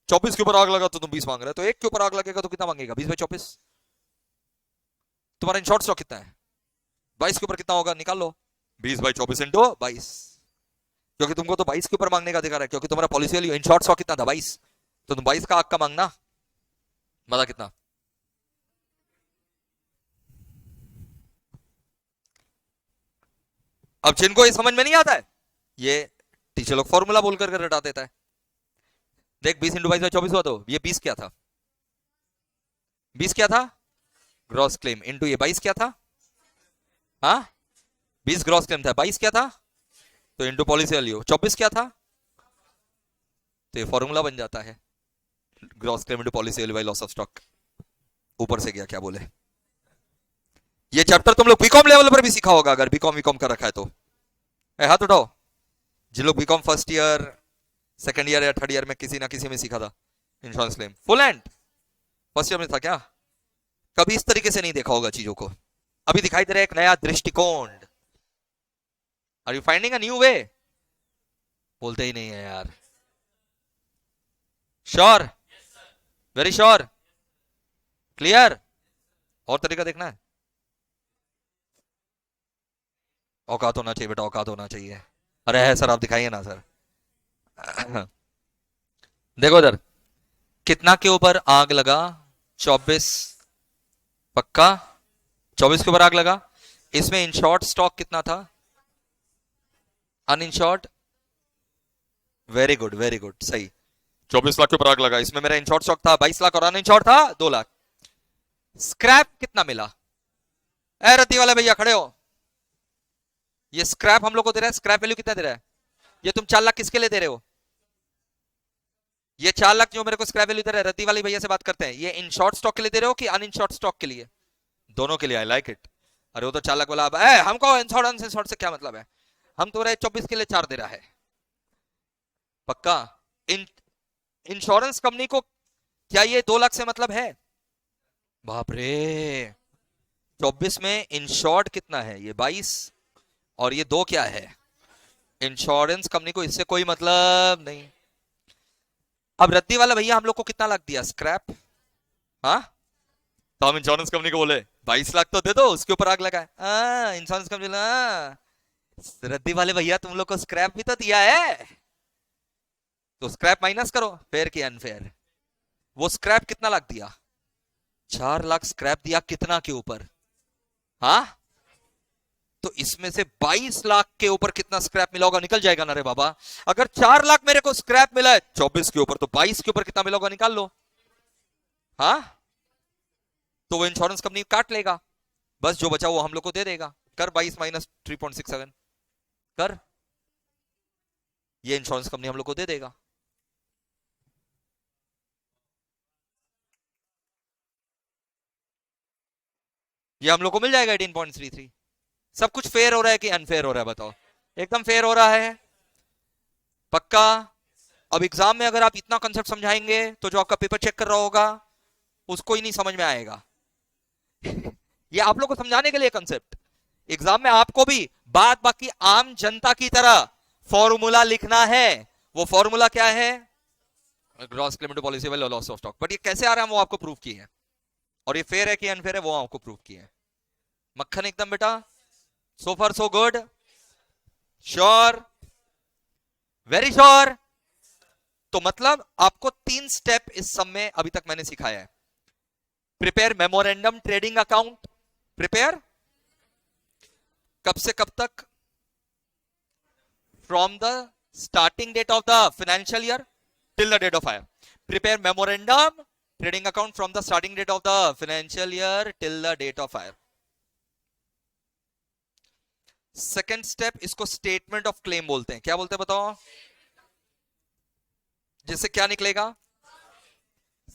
S1: 24 के ऊपर आग लगा तो तुम 20 मांग रहे हो, तो एक के ऊपर आग लगेगा तो कितना मांगेगा? 20/24। तुम्हारा इन शॉर्ट स्टॉक कितना है? 22 के ऊपर कितना होगा? निकाल लो। 20/24 इंटू 22, क्योंकि तुमको तो 22 के ऊपर मांगने का अधिकार है, क्योंकि तुम्हारा policy value in short stock कितना था? 22। तो तुम 22 का आग का मांगना, बता कितना? अब जिनको ये समझ में नहीं आता है, ये टीचर लोग फॉर्मूला बोल करके रटा देता है। देख 20 × 22/24 हुआ, तो ये 20 क्या था? 20 क्या था? ग्रॉस क्लेम इंटू ये 22 क्या था? हाँ, 20 ग्रॉस क्लेम था, 22 क्या था? तो इंटू पॉलिसी वैल्यू 24 क्या था? तो ये फॉर्मूला बन जाता है, gross claim into policy value by loss of stock. ऊपर से गया क्या बोले? ये चैप्टर तुम लोग बीकॉम लेवल पर भी सीखा होगा, अगर बीकॉम बीकॉम का रखा है तो। हाथ उठाओ जिन लोग BCom first year, second year या थर्ड ईयर में किसी ना किसी में सीखा था insurance claim. Full and first year में था क्या? कभी इस तरीके से नहीं देखा होगा चीजों को। अभी दिखाई दे रहा है एक नया दृष्टिकोण। Are you finding a new way? बोलते ही नहीं है यार। श्योर? Very sure? क्लियर? और तरीका देखना है? औकात होना चाहिए बेटा, औकात होना चाहिए। अरे है सर, आप दिखाइए ना सर। देखो इधर, कितना के ऊपर आग लगा? 24 पक्का? 24 के ऊपर आग लगा। इसमें इनशॉर्ट स्टॉक कितना था? Uninsured? Very good very good, सही। 24 लाख के ऊपर आग लगा, इसमें मेरा इनशॉर्ट स्टॉक था 22 लाख और अनइंश्योर्ड था 2 लाख। स्क्रैप कितना मिला? ए रत्ती वाले भैया खड़े हो, ये स्क्रैप हम लोग को दे रहा है, स्क्रैप वैल्यू कितना दे रहा है? ये तुम 4 लाख किसके लिए दे रहे हो? ये 4 लाख जो मेरे को स्क्रैप वैल्यू दे रहा है, रत्ती वाले भैया से बात करते हैं, ये इन शॉर्ट स्टॉक के लिए दे रहे हो कि अनइंश्योर्ड स्टॉक के लिए? दोनों के लिए। I like it. अरे वो तो 4 लाख बोला, अब हमको इंश्योरेंस इंश्योर्ट से क्या मतलब है? हम तो रहे 24 के लिए 4 दे रहा है। पक्का? इन इंश्योरेंस कंपनी को क्या ये 2 लाख से मतलब है? बाप रे, 24 में इंश्योर्ड कितना है? ये 22, और ये 2 क्या है? इंश्योरेंस कंपनी को इससे कोई मतलब नहीं। अब रद्दी वाला भैया हम लोग को कितना लाख दिया स्क्रैप? हाँ, तो हम इंश्योरेंस कंपनी को बोले 22 लाख तो दे दो, उसके ऊपर आग लगा है। इंश्योरेंस कंपनी, रद्दी वाले भैया तुम लोग को स्क्रैप भी तो दिया है, तो स्क्रैप माइनस करो। फेयर की अनफेयर? वो स्क्रैप कितना लाख दिया? 4 लाख स्क्रैप दिया, कितना के ऊपर? हाँ, तो इसमें से 22 लाख के ऊपर कितना स्क्रैप मिला होगा? निकल जाएगा ना रे बाबा। अगर 4 लाख मेरे को स्क्रैप मिला है 24 के ऊपर, तो 22 के ऊपर कितना मिला होगा? निकाल लो। हाँ, तो वो इंश्योरेंस कंपनी काट लेगा, बस जो बचा वो हम लोग को दे देगा। कर 22 माइनस 3.67 कर, ये इंश्योरेंस कंपनी हम लोग को दे देगा। ये हम लोग को मिल जाएगा 18.33। सब कुछ फेयर हो रहा है कि अनफेयर हो रहा है? बताओ। एकदम फेयर हो रहा है। पक्का? अब एग्जाम में अगर आप इतना कंसेप्ट समझाएंगे तो जो आपका पेपर चेक कर रहा होगा उसको ही नहीं समझ में आएगा। ये आप लोग को समझाने के लिए कंसेप्ट। एग्जाम में आपको भी बात बाकी आम जनता की तरह फॉर्मूला लिखना है। वो फॉर्मूला क्या है? Gross claim to policy value loss of stock. But ये कैसे आ रहा है वो आपको प्रूव किए हैं, और ये फेयर है कि अनफेयर है वो आपको प्रूव किए हैं। मक्खन एकदम बेटा। So far so good? Sure? Very sure? तो मतलब आपको 3 स्टेप इस सब में अभी तक मैंने सिखाया है। Prepare memorandum trading account. Prepare कब से कब तक? From the starting date of the financial year till the date of fire. Prepare memorandum trading account from the starting date of the financial year till the date of fire. Second step, इसको statement of claim बोलते हैं। क्या बोलते हैं बताओ? जिससे क्या निकलेगा?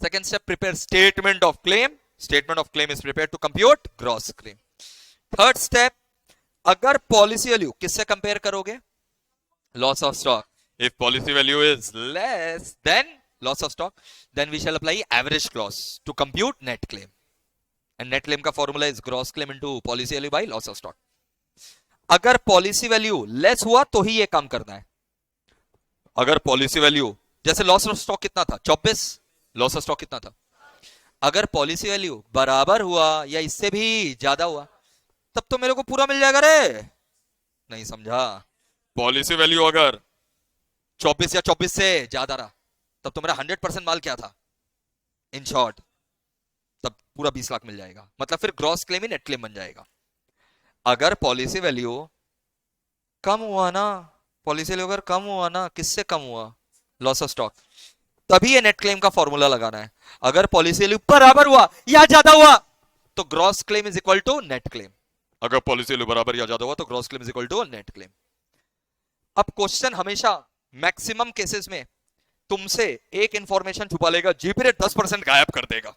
S1: Second step, prepare statement of claim. Statement of claim is prepare to compute gross claim. Third step, अगर पॉलिसी वैल्यू किससे कंपेयर करोगे? Loss of stock. If policy value is less than loss of stock, then we shall apply average clause to compute net claim. And net claim का formula is gross claim into policy value by loss of stock. अगर policy value less हुआ तो ही ये काम करना है। अगर पॉलिसी वैल्यू, जैसे लॉस ऑफ स्टॉक कितना था, 24, लॉस ऑफ स्टॉक कितना था, अगर पॉलिसी वैल्यू बराबर हुआ या इससे भी ज्यादा हुआ, तब तो मेरे को पूरा मिल जाएगा रे। नहीं समझा? पॉलिसी वैल्यू अगर 24 या 24 से ज्यादा रहा, तब तो मेरा 100% माल क्या था, इन शॉर्ट, तब पूरा 20 लाख मिल जाएगा। मतलब फिर ग्रॉस क्लेम ही नेट क्लेम बन जाएगा। अगर पॉलिसी वैल्यू कम हुआ ना, पॉलिसी वैल्यू अगर कम हुआ ना, किससे कम हुआ, लॉस ऑफ स्टॉक, तभी ये नेट क्लेम का फॉर्मूला लगाना है। अगर पॉलिसी वैल्यू बराबर हुआ या ज्यादा हुआ तो gross claim is equal to net claim. अगर पॉलिसी वैल्यू बराबर या ज्यादा हुआ तो gross claim is equal to net claim. अब क्वेश्चन हमेशा, मैक्सिमम केसेस में तुमसे एक इंफॉर्मेशन छुपा लेगा, जीपी रेट 10% गायब कर देगा।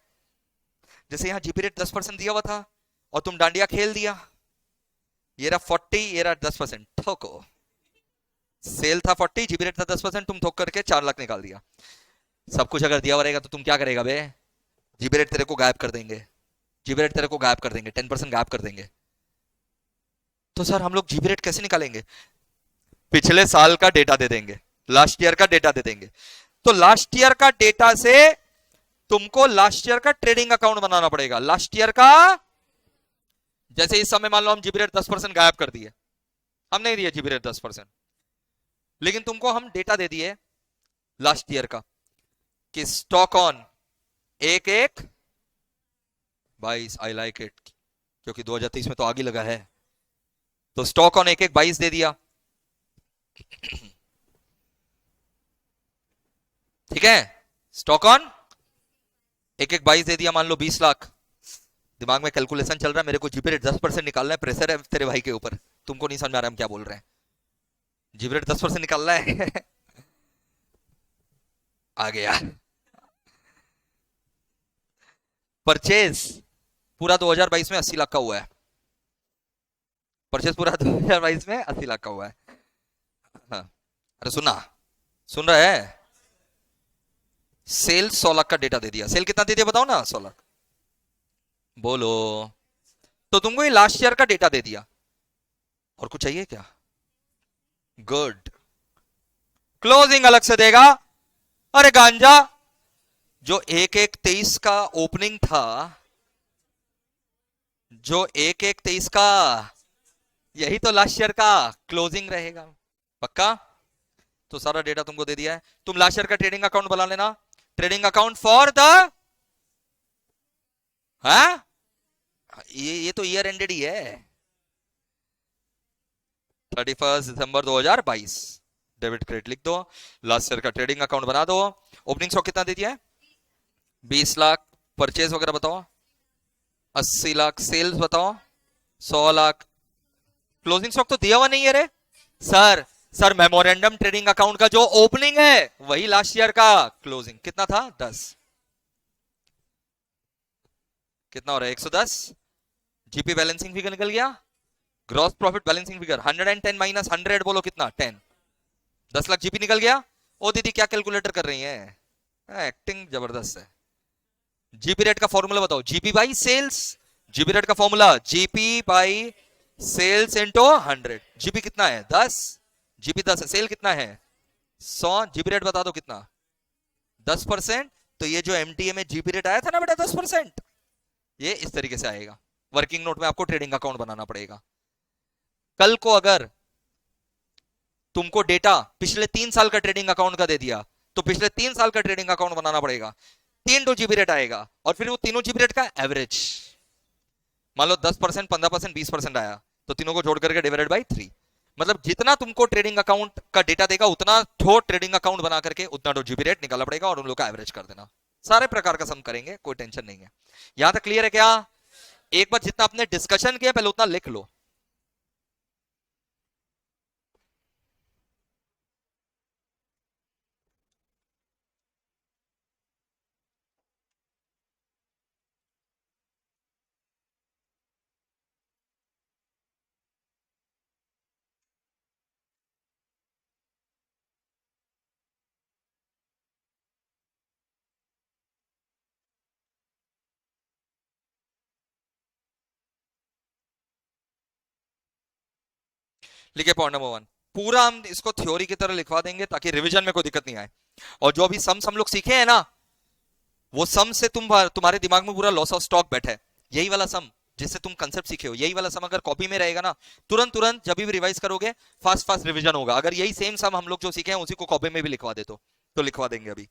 S1: जैसे यहां जीपी रेट 10% दिया हुआ था और तुम डांडिया खेल दिया, ये रहा 40, ये रहा 10%, ठोको। सेल था 40, जीपी रेट था 10%, तुम ठोक करके 4 लाख निकाल दिया। सब कुछ अगर दिया हुआ रहेगा तो तुम क्या करेगा बे? जीपी रेट तेरे को गायब कर देंगे, जीपी रेट तेरे को गायब कर देंगे, 10% गायब कर देंगे। तो सर हम लोग जीपी रेट कैसे निकालेंगे? पिछले साल का डेटा दे देंगे, लास्ट ईयर का डेटा दे देंगे। तो लास्ट ईयर का डेटा से तुमको लास्ट ईयर का ट्रेडिंग अकाउंट बनाना पड़ेगा, लास्ट ईयर का। जैसे इस समय मान लो हम जीपी रेट 10% गायब कर दिए, हम नहीं दिए जीपी रेट 10%, लेकिन तुमको हम डेटा दे दिए लास्ट ईयर का कि स्टॉक ऑन एक एक 22, आई लाइक इट, क्योंकि 2023 में तो आगे लगा है, तो स्टॉक ऑन एक एक 22 दे दिया। ठीक है, स्टॉक ऑन एक एक 22 दे दिया, मान लो 20 लाख। दिमाग में कैलकुलेशन चल रहा है, मेरे को जीपी रेट 10% निकालना है, प्रेशर है तेरे भाई के ऊपर, तुमको नहीं समझ में आ रहा हम क्या बोल रहे हैं, जीपी रेट 10% निकालना है। आ गया। परचेज पूरा 2022 में 80 लाख का हुआ है, परचेज पूरा 2022 में 80 लाख का हुआ है। हाँ। अरे सुना, सुन रहा है? सेल 100 लाख का डेटा दे दिया, सेल कितना दे दिया बताओ ना, 100 लाख। बोलो। तो तुमको ये लास्ट ईयर का डेटा दे दिया, और कुछ चाहिए क्या? गुड। क्लोजिंग अलग से देगा। अरे गांजा, जो एक एक 23 का ओपनिंग था, जो एक एक 23 का, यही तो लास्ट ईयर का क्लोजिंग रहेगा। पक्का? तो सारा डेटा तुमको दे दिया है, तुम लास्ट ईयर का ट्रेडिंग अकाउंट बना लेना, ट्रेडिंग अकाउंट फॉर द, हाँ, ये तो ईयर एंडेड ही है, 31 दिसंबर 2022। डेबिट क्रेडिट लिख दो, लास्ट ईयर का ट्रेडिंग अकाउंट बना दो। ओपनिंग स्टॉक कितना दे दिया है? 20 लाख। परचेज वगैरह बताओ, 80 लाख। सेल्स बताओ, 100 लाख। क्लोजिंग स्टॉक तो दिया हुआ नहीं है रे sir. Sir memorandum trading account का जो ओपनिंग है वही लास्ट ईयर का क्लोजिंग कितना था, 10। कितना हो रहा है, 110। जीपी बैलेंसिंग फिगर निकल गया, gross profit balancing figure 110 minus 100 बोलो कितना, 10। 10 लाख जीपी निकल गया। ओ दीदी क्या कैलकुलेटर कर रही है, एक्टिंग जबरदस्त है। जीपी रेट का फॉर्मूला बताओ, GP by sales. GP rate का formula GP by sales into 100। GP कितना है, 10, जीपी 10 है, सेल कितना है 100, जीपी रेट बता दो कितना, 10%। तो ये जो एमटीए में जीपी रेट आया था ना बेटा 10%, ये इस तरीके से आएगा। वर्किंग नोट में आपको ट्रेडिंग अकाउंट बनाना पड़ेगा। कल को अगर तुमको डेटा पिछले 3 साल का ट्रेडिंग अकाउंट का दे दिया, तो पिछले 3 साल का ट्रेडिंग अकाउंट बनाना पड़ेगा। 3 जीबी रेट आएगा और फिर वो तीनों जीबी रेट का एवरेज, मान लो 10%, 15%, 20% आया, तो तीनों को जोड़ करके डिवाइडेड बाई 3। मतलब जितना तुमको ट्रेडिंग अकाउंट का डेटा देगा उतना ठो ट्रेडिंग अकाउंट बना करके उतना ठो जीबी रेट निकालना पड़ेगा और उन लोग का एवरेज कर देना। सारे प्रकार का सम करेंगे, कोई टेंशन नहीं है। यहां तक क्लियर है क्या? एक बार जितना आपने डिस्कशन किया पहले उतना लिख लो। लिखे पॉइंट नंबर वन। पूरा हम इसको थ्योरी की तरह लिखवा देंगे ताकि रिवीजन में कोई दिक्कत नहीं आए। और जो अभी सम्स हम लोग सीखे हैं ना, वो सम से तुम्हारे दिमाग में पूरा लॉस ऑफ स्टॉक बैठा है। यही वाला सम जिससे तुम कंसेप्ट सीखे हो, यही वाला सम अगर कॉपी में रहेगा ना, तुरंत तुरंत जब भी रिवाइज करोगे फास्ट फास्ट रिवीजन होगा। अगर यही सेम सम हम लोग जो सीखे हैं उसी को कॉपी में भी लिखवा दे तो लिखवा देंगे। अभी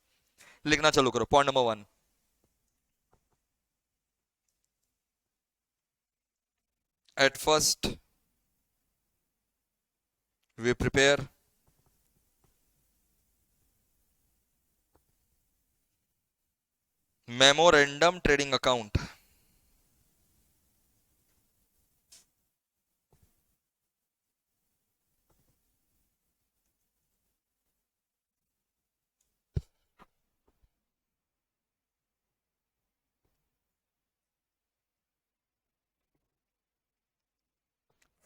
S1: लिखना चालू करो। Point number one, at first we prepare memorandum trading account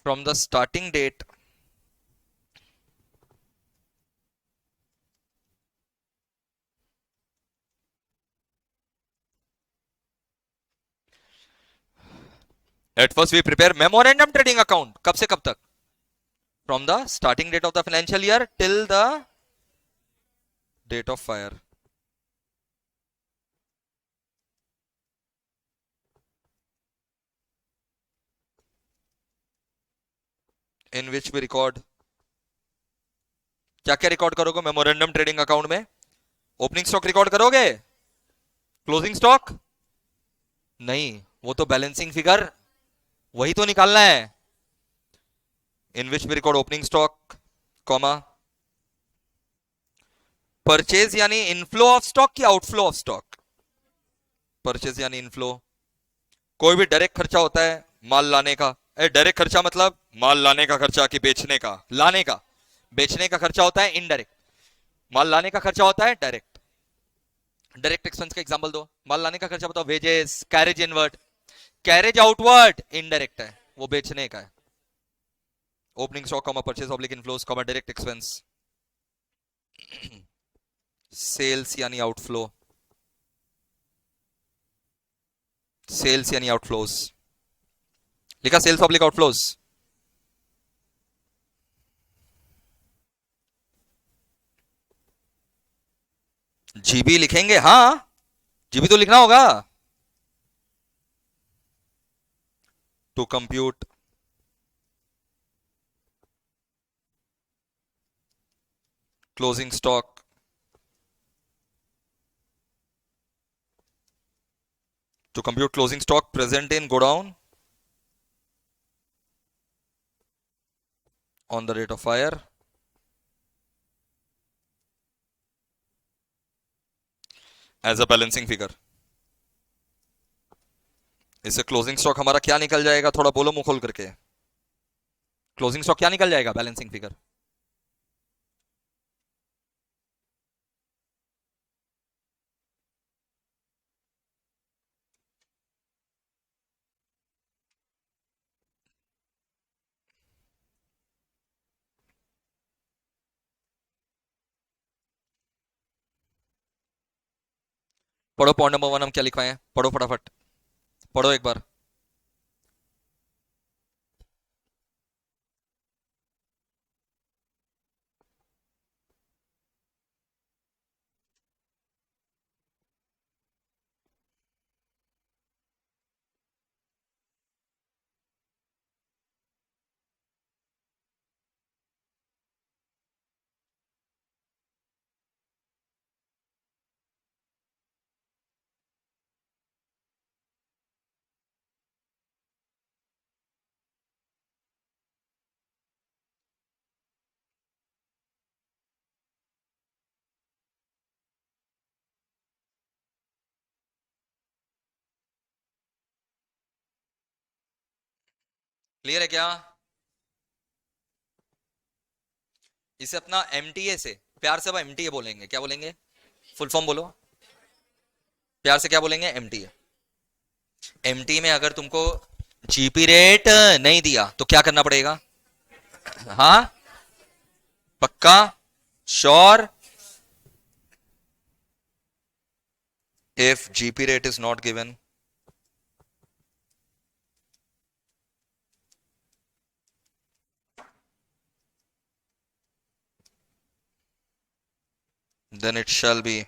S1: from the starting date at first we prepare memorandum trading account. कब से कब तक? From the starting date of the financial year till the date of fire, in which we record. क्या क्या record करोगे memorandum trading account में? Opening stock record करोगे? Closing stock नहीं, वो तो बैलेंसिंग फिगर, वही तो निकालना है। इन which we record opening stock comma purchase यानी इनफ्लो ऑफ स्टॉक की आउटफ्लो ऑफ स्टॉक? परचेज यानी इनफ्लो। कोई भी डायरेक्ट खर्चा होता है माल लाने का। डायरेक्ट खर्चा मतलब माल लाने का खर्चा कि बेचने का? लाने का। बेचने का खर्चा होता है इनडायरेक्ट, माल लाने का खर्चा होता है डायरेक्ट। डायरेक्ट एक्सपेंस का एग्जांपल दो। माल लाने का खर्चा बताओ। Wages, carriage inward, carriage outward indirect है, वो बेचने का है। Opening stock comma purchase oblique inflows comma direct expense. Sales यानी आउटफ्लो, सेल्स यानी आउटफ्लोस। लिखा सेल्स ऑब्लिक आउटफ्लोस। जीबी लिखेंगे, हाँ जीबी तो लिखना होगा। To compute closing stock to compute closing stock present in godown on the rate of fire as a balancing figure। इससे closing stock हमारा क्या निकल जाएगा? थोड़ा बोलो मुंह खोल करके। क्लोजिंग स्टॉक क्या निकल जाएगा बैलेंसिंग फिगर? पढ़ो पॉइंट नंबर वन, हम क्या लिखवाए हैं, पढ़ो फटाफट, पढ़ो एक बार। क्लियर है क्या? इसे अपना एमटीए से प्यार से अब एमटीए बोलेंगे। क्या बोलेंगे? फुल फॉर्म बोलो प्यार से, क्या बोलेंगे? एमटीए। एमटी में अगर तुमको जीपी रेट नहीं दिया तो क्या करना पड़ेगा? हाँ पक्का? Sure? if gp rate is not given, then it shall be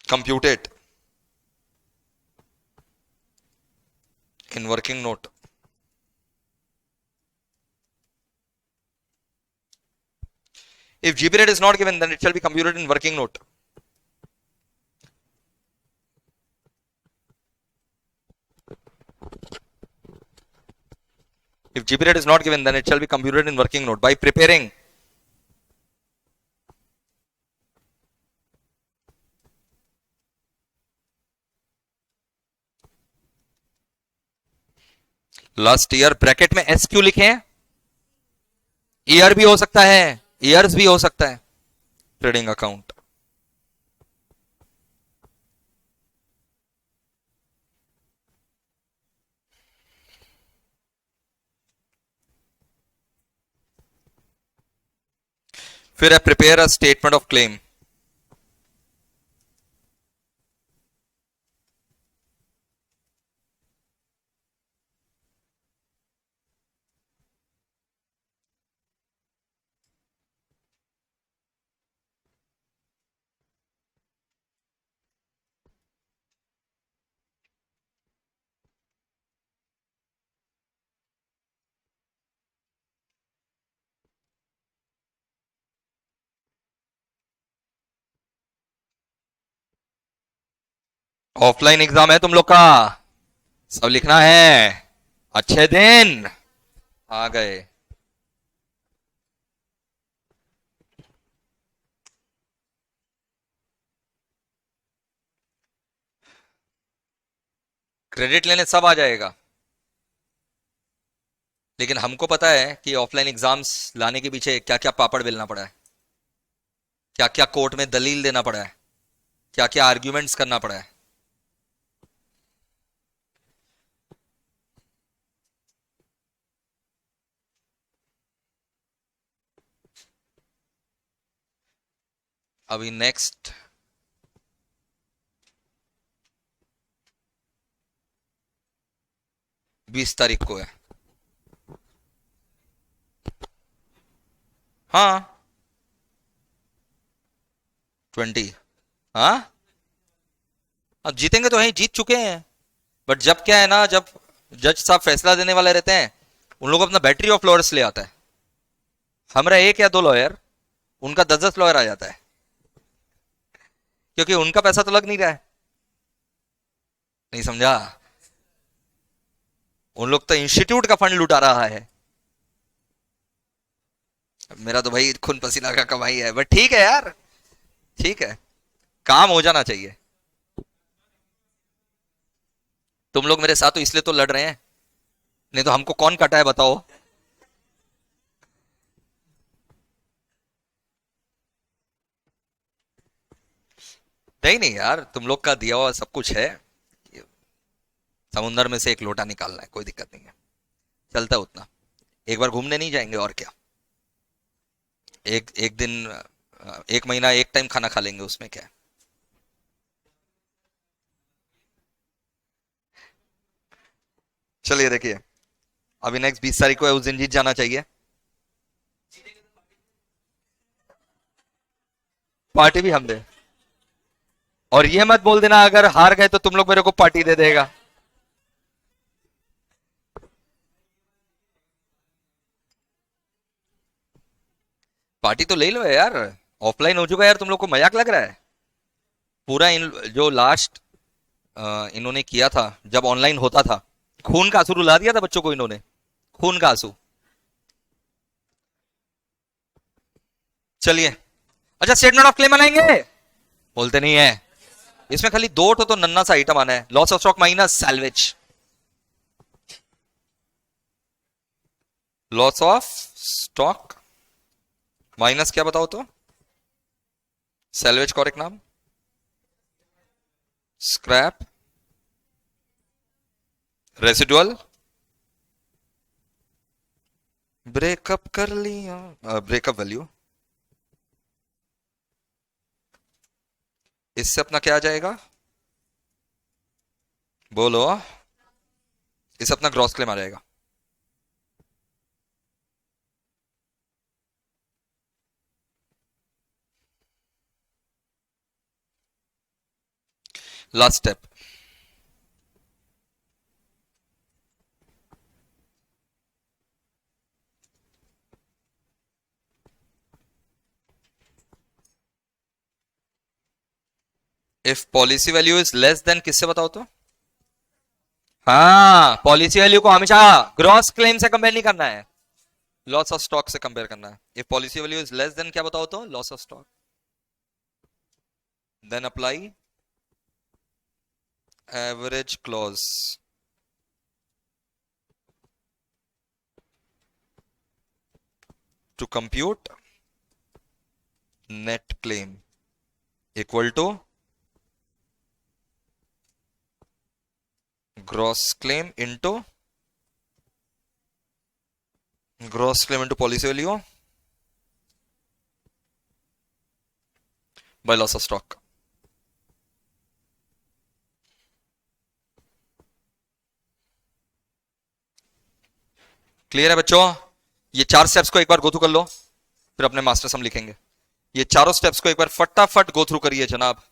S1: computed in working note. If GB rate is not given, then it shall be computed in working note. If GB rate is not given, then it shall be computed in working note by preparing last year bracket में S Q लिखे हैं, year भी हो सकता है, years भी हो सकता है, ट्रेडिंग अकाउंट। फिर है prepare a statement of claim. Offline exam है तुम लोग का, सब लिखना है। अच्छे दिन आ गए। क्रेडिट लेने सब आ जाएगा, लेकिन हमको पता है कि ऑफलाइन एग्जाम्स लाने के पीछे क्या क्या पापड़ बेलना पड़ा है, क्या क्या कोर्ट में दलील देना पड़ा है, क्या क्या आर्ग्यूमेंट्स करना पड़ा है। अभी नेक्स्ट बीस तारीख को है। हाँ 20। हाँ अब जीतेंगे तो है, जीत चुके हैं। बट जब क्या है ना, जब जज साहब फैसला देने वाले रहते हैं, उन लोग अपना बैटरी ऑफ लॉयर्स ले आता है। हमारा एक या दो लॉयर, उनका 10-10 लॉयर आ जाता है, क्योंकि उनका पैसा तो लग नहीं रहा है। नहीं समझा? उन लोग तो इंस्टीट्यूट का फंड लुटा रहा है। मेरा तो भाई खून पसीना का कमाई है, बट ठीक है यार, ठीक है, काम हो जाना चाहिए। तुम लोग मेरे साथ तो इसलिए तो लड़ रहे हैं, नहीं तो हमको कौन काटा है बताओ। नहीं नहीं यार, तुम लोग का दिया हुआ सब कुछ है, समुंदर में से एक लोटा निकालना है, कोई दिक्कत नहीं है, चलता है उतना। एक बार घूमने नहीं जाएंगे और क्या, एक एक दिन, एक महीना एक टाइम खाना खा लेंगे, उसमें क्या है। चलिए देखिए, अभी नेक्स्ट 20 तारीख को है, उस दिन जीत जाना चाहिए। पार्टी भी हम दे, और ये मत बोल देना अगर हार गए तो तुम लोग मेरे को पार्टी दे देगा। पार्टी तो ले लो यार, ऑफलाइन हो चुका है यार, तुम लोग को मजाक लग रहा है। पूरा इन जो लास्ट इन्होंने किया था जब ऑनलाइन होता था, खून का आंसू रुला दिया था बच्चों को इन्होंने, खून का आंसू। चलिए, अच्छा स्टेटमेंट ऑफ क्लेम बनाएंगे, बोलते नहीं है। इसमें खाली दो तो नन्ना सा आइटम आना है, loss of stock minus salvage. Loss of stock minus क्या बताओ तो, सैल्वेज करेक्ट नाम, स्क्रैप, रेसिडुअल, ब्रेकअप कर लिया, ब्रेकअप वैल्यू। इससे अपना क्या आ जाएगा बोलो, इससे अपना ग्रॉस क्लेम आ जाएगा। Last step, if policy value is less then, किससे बताओ तो? हाँ, पॉलिसी वैल्यू को हमेशा ग्रॉस क्लेम से कंपेयर नहीं करना है, लॉस ऑफ स्टॉक से कंपेयर करना है. If policy value is less than क्या बताओ तो? Loss of stock. Then apply average clause to compute net claim equal to gross claim into policy value by loss of stock. Clear है बच्चों? ये 4 steps को एक बार गो थ्रू कर लो, फिर अपने मास्टर सम लिखेंगे. ये चारों स्टेप्स को एक बार फटाफट गो थ्रू करिए जनाब.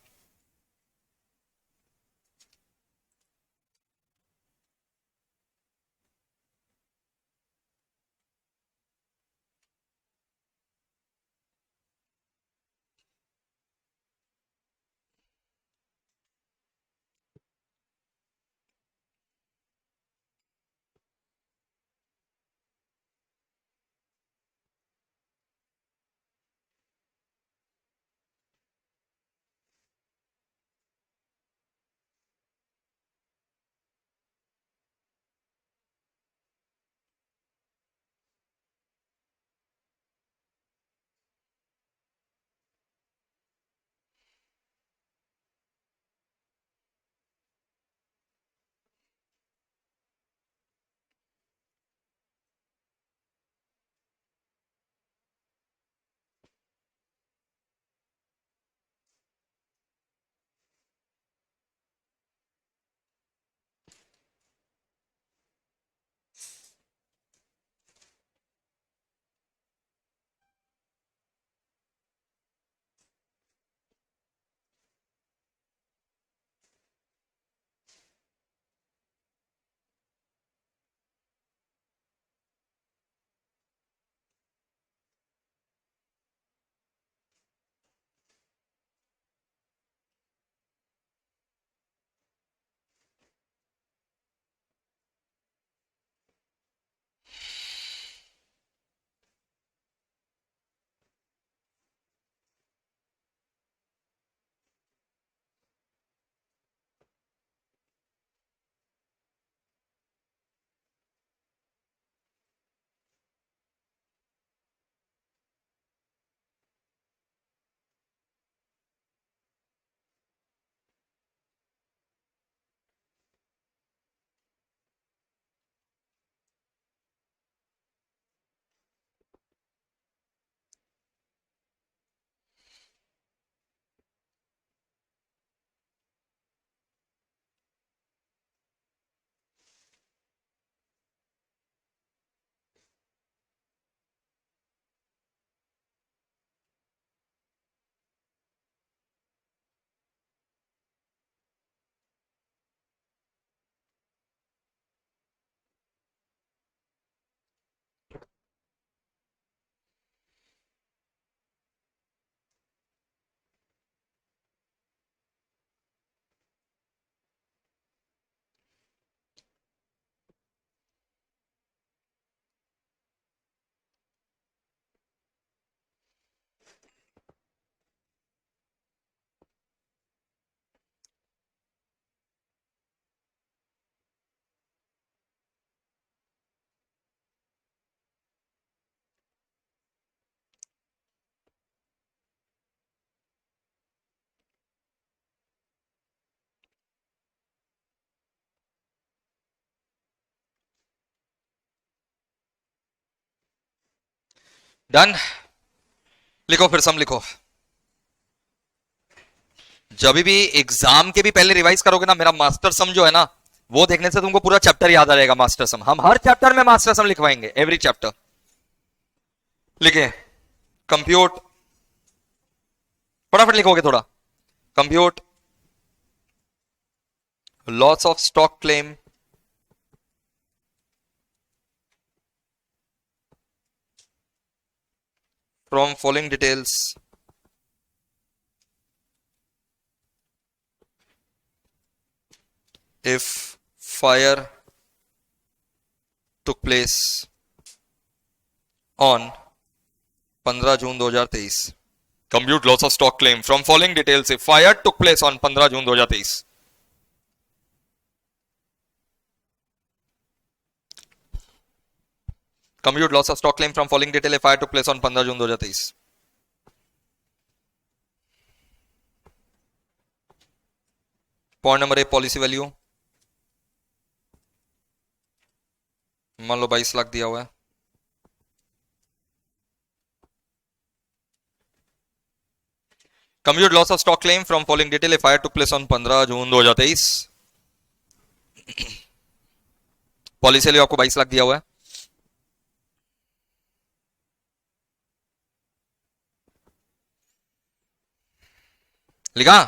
S1: डन. लिखो, फिर सम लिखो. जब भी एग्जाम के भी पहले रिवाइज करोगे ना, मेरा मास्टर सम जो है ना, वो देखने से तुमको पूरा चैप्टर याद आ जाएगा. मास्टर सम हम हर चैप्टर में मास्टर सम लिखवाएंगे, एवरी चैप्टर. लिखे कंप्यूट, फटाफट लिखोगे थोड़ा. Compute loss of stock claim from following details. If fire took place on 15 June 2023. Compute loss of stock claim from following details if fire took place on 15 June 2023. Compute loss of stock claim from following detail if fire took place on 15 June 2023. Point number 1 policy value मान लो 22 लाख दिया हुआ है. Compute loss of stock claim from following detail if fire took place on 15 June 2023. Policy value आपको 22 लाख दिया हुआ है. लिखा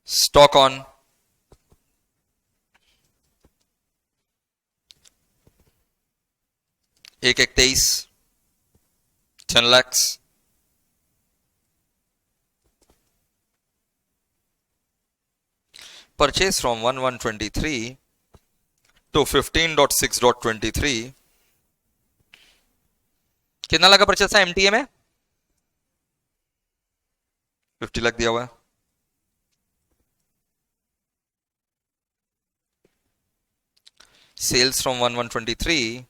S1: stock on 1/1/23 10 lakhs. Purchase from 1123 to 15.6.23. कितना लगा परचेस था एमटीए में? 50 लाख दिया हुआ है. Sales from 1123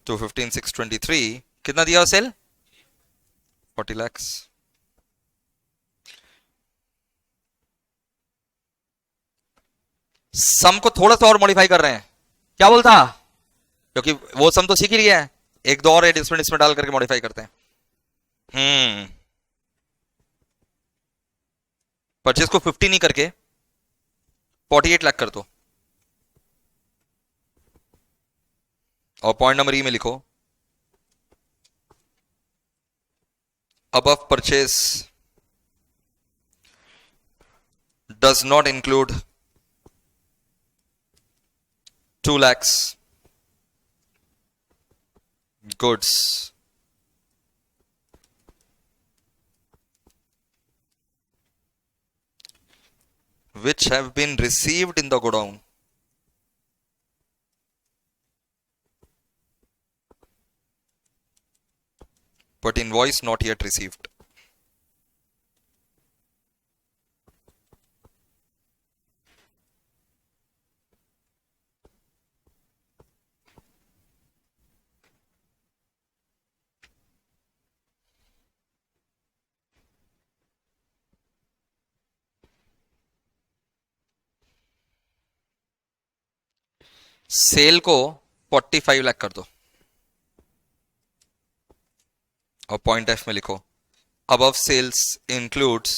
S1: to 15,623. कितना दिया सेल? 40 lakhs. सम को थोड़ा सा और मॉडिफाई कर रहे हैं. क्या बोलता? क्योंकि वो सम तो सीख ही लिया है, एक दो और इसमें डाल करके मॉडिफाई करते हैं. परचेस को 50 नहीं करके 48 लाख कर दो. और पॉइंट नंबर ई में लिखो above purchase does not include 2 lakhs goods which have been received in the godown but invoice not yet received. Sale को 45 लाख कर दो और पॉइंट एफ में लिखो above sales includes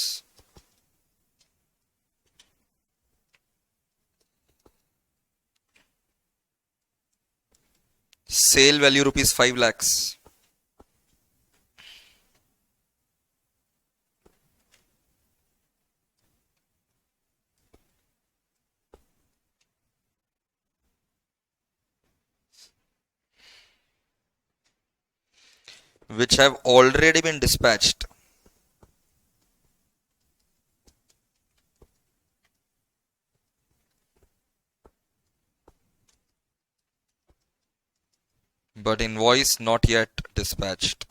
S1: sale value rupees 5 lakhs which have already been dispatched but invoice not yet dispatched.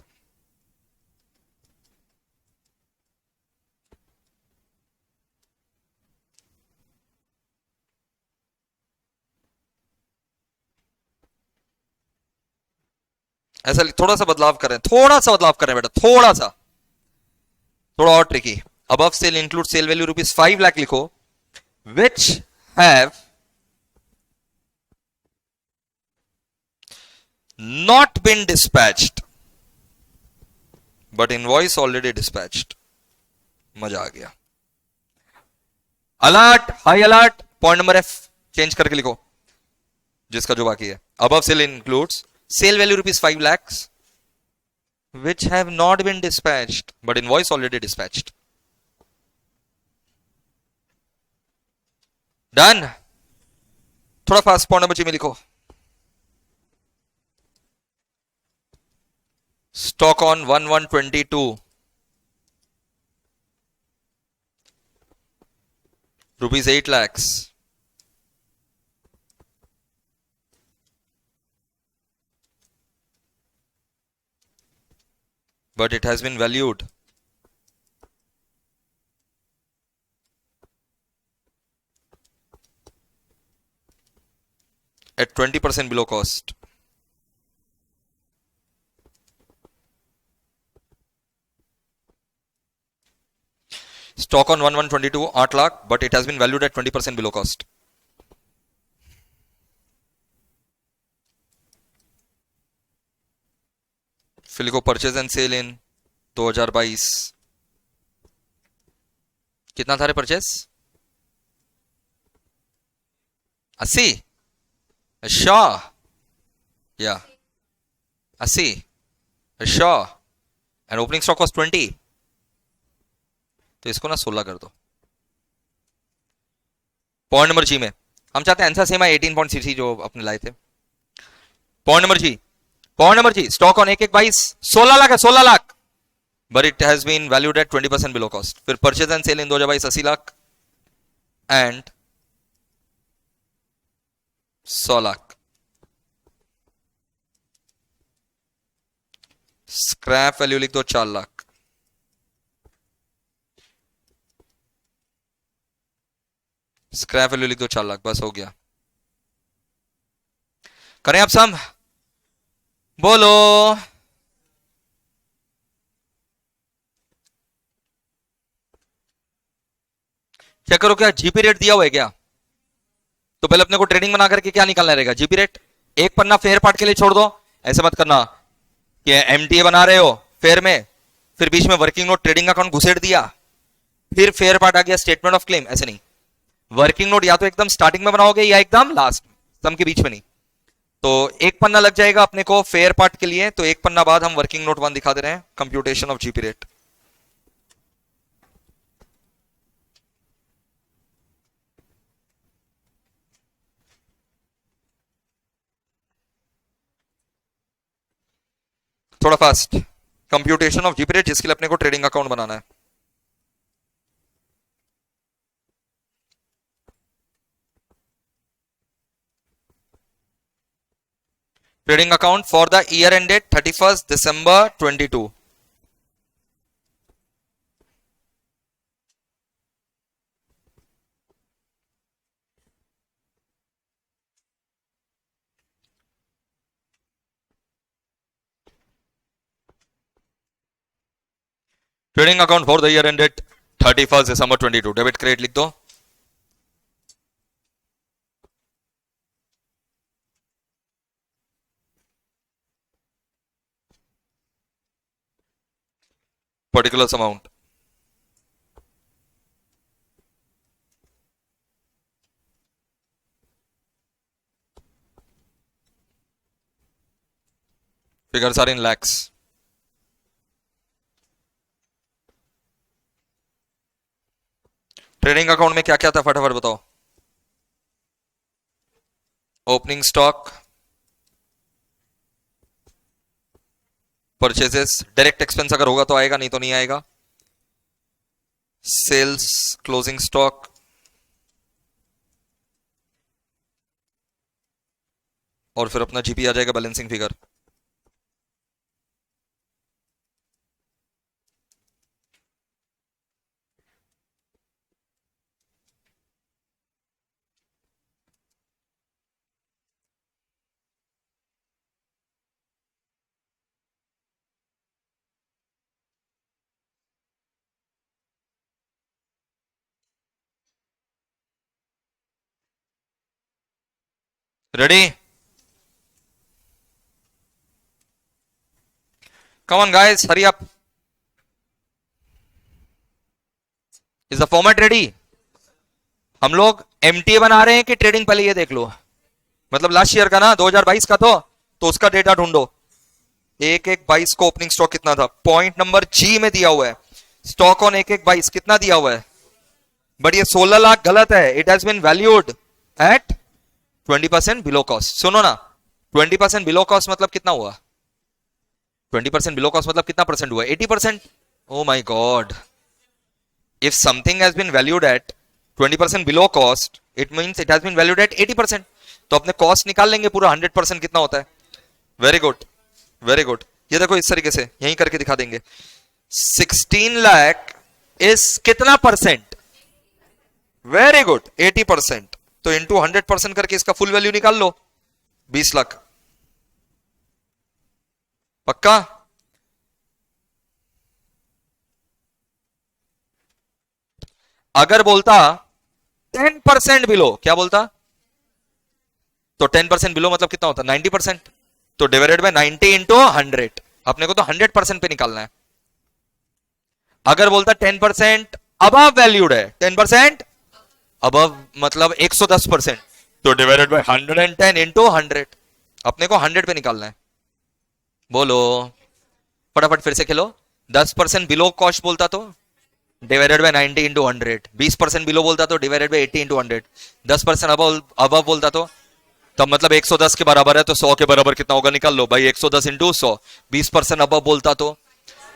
S1: ऐसा थोड़ा सा बदलाव करें, बेटा, थोड़ा और tricky. above sale include sale value rupees 5 lakh लिखो which have not been dispatched but invoice already dispatched. मजा आ गया. Alert, high alert. Point number F change करके लिखो जिसका जो बाकी है. above sale includes sale value rupees 5 lakhs which have not been dispatched but invoice already dispatched. Done. थोड़ा fast point number जी में लिखो. Stock on 1122 rupees 8 lakhs. But it has been valued at 20% below cost. Stock on 1122 8 lakh, but it has been valued at 20% below cost. फिर लिखो purchase and sale in 2022. कितना था रे purchase? 80. अच्छा या 80. अच्छा एंड ओपनिंग स्टॉक कॉस्ट 20. तो इसको ना 16 कर दो. पॉइंट नंबर जी में हम चाहते हैं आंसर सेम है 18.cc जो अपने लाए थे. Point number G. Point number G. Stock on 1/22 16 lakh है. 16 lakh but it has been valued at 20% below cost. फिर purchase and sale in 2022 80 lakh and 100 lakh. Scrap value लिख दो 4 लाख. स्क्रैप वैल्यू लिख दो 4 लाख. बस हो गया. करें आप सम. बोलो. चेक करो क्या जीपी रेट दिया हुआ है क्या. तो पहले अपने को ट्रेडिंग बना करके क्या निकालना रहेगा. GP rate. एक पन्ना फेयर पार्ट के लिए छोड़ दो. ऐसे मत करना कि एमटीए बना रहे हो फेयर में, फिर बीच में वर्किंग नोट ट्रेडिंग अकाउंट घुसेड़ दिया, फिर फेयर पार्ट आ गया स्टेटमेंट ऑफ क्लेम. ऐसे नहीं. वर्किंग नोट या तो एकदम स्टार्टिंग में बनाओगे या एकदम लास्ट में, सम के बीच में नहीं. तो एक पन्ना लग जाएगा अपने को फेयर पार्ट के लिए. तो एक पन्ना बाद हम वर्किंग नोट 1 दिखा दे रहे हैं. Computation of GP rate. थोड़ा fast. Computation of GP rate जिसके लिए अपने को ट्रेडिंग अकाउंट बनाना है. Trading account for the year ended 31st December 22. Trading account for the year ended 31st December 22. Debit credit लिख दो. Particular amount. Figures are in lakhs. Trading account में क्या क्या था फटाफट बताओ. Opening stock, purchases, direct expense अगर होगा तो आएगा, नहीं तो नहीं आएगा. सेल्स, क्लोजिंग स्टॉक, और फिर अपना जीपी आ जाएगा balancing figure. Ready? Come on guys, hurry up. Is the format ready? हम लोग एमटीए बना रहे हैं कि ट्रेडिंग, पहले ये देख लो. मतलब लास्ट ईयर का ना 2022 का तो उसका डेटा ढूंढो. एक एक 22 को ओपनिंग स्टॉक कितना था? पॉइंट नंबर जी में दिया हुआ है स्टॉक ऑन एक एक 22 कितना दिया हुआ है? बट ये 16 लाख गलत है. It has been valued at 20% below cost. सुनो ना, 20% बिलो कॉस्ट मतलब कितना हुआ? 20% बिलो कॉस्ट मतलब कितना परसेंट हुआ? 80%. ओ माई God. If something has been valued at 20% below cost, it means it has been valued at 80%. तो अपने कॉस्ट निकाल लेंगे पूरा 100% कितना होता है. Very good, very good. ये देखो इस तरीके से यहीं करके दिखा देंगे. 16 लाख इज कितना परसेंट? Very good, 80%. तो इंटू 100% करके इसका फुल वैल्यू निकाल लो, 20 लाख. पक्का? अगर बोलता 10% बिलो, क्या बोलता? तो 10% बिलो मतलब कितना होता? 90%. तो डिवाइडेड बाय 90 इंटू 100. अपने को तो 100% पे निकालना है. अगर बोलता 10% अबव वैल्यूड है, 10% अबव मतलब 110%, तो डिवाइडेड बाय 110 इंटू 100. अपने को 100 पे निकालना है. बोलो फटाफट, फिर से खेलो. 10% बिलो कॉस्ट बोलता तो डिवाइडेड बाय 90 इंटू 100. 20% बिलो बोलता तो डिवाइडेड बाय 80 इंटू 100. 10% अबव बोलता तो तब मतलब 110 के बराबर है, तो 100 के बराबर कितना होगा निकाल लो भाई. 110 इंटू 100. 20% अबव बोलता तो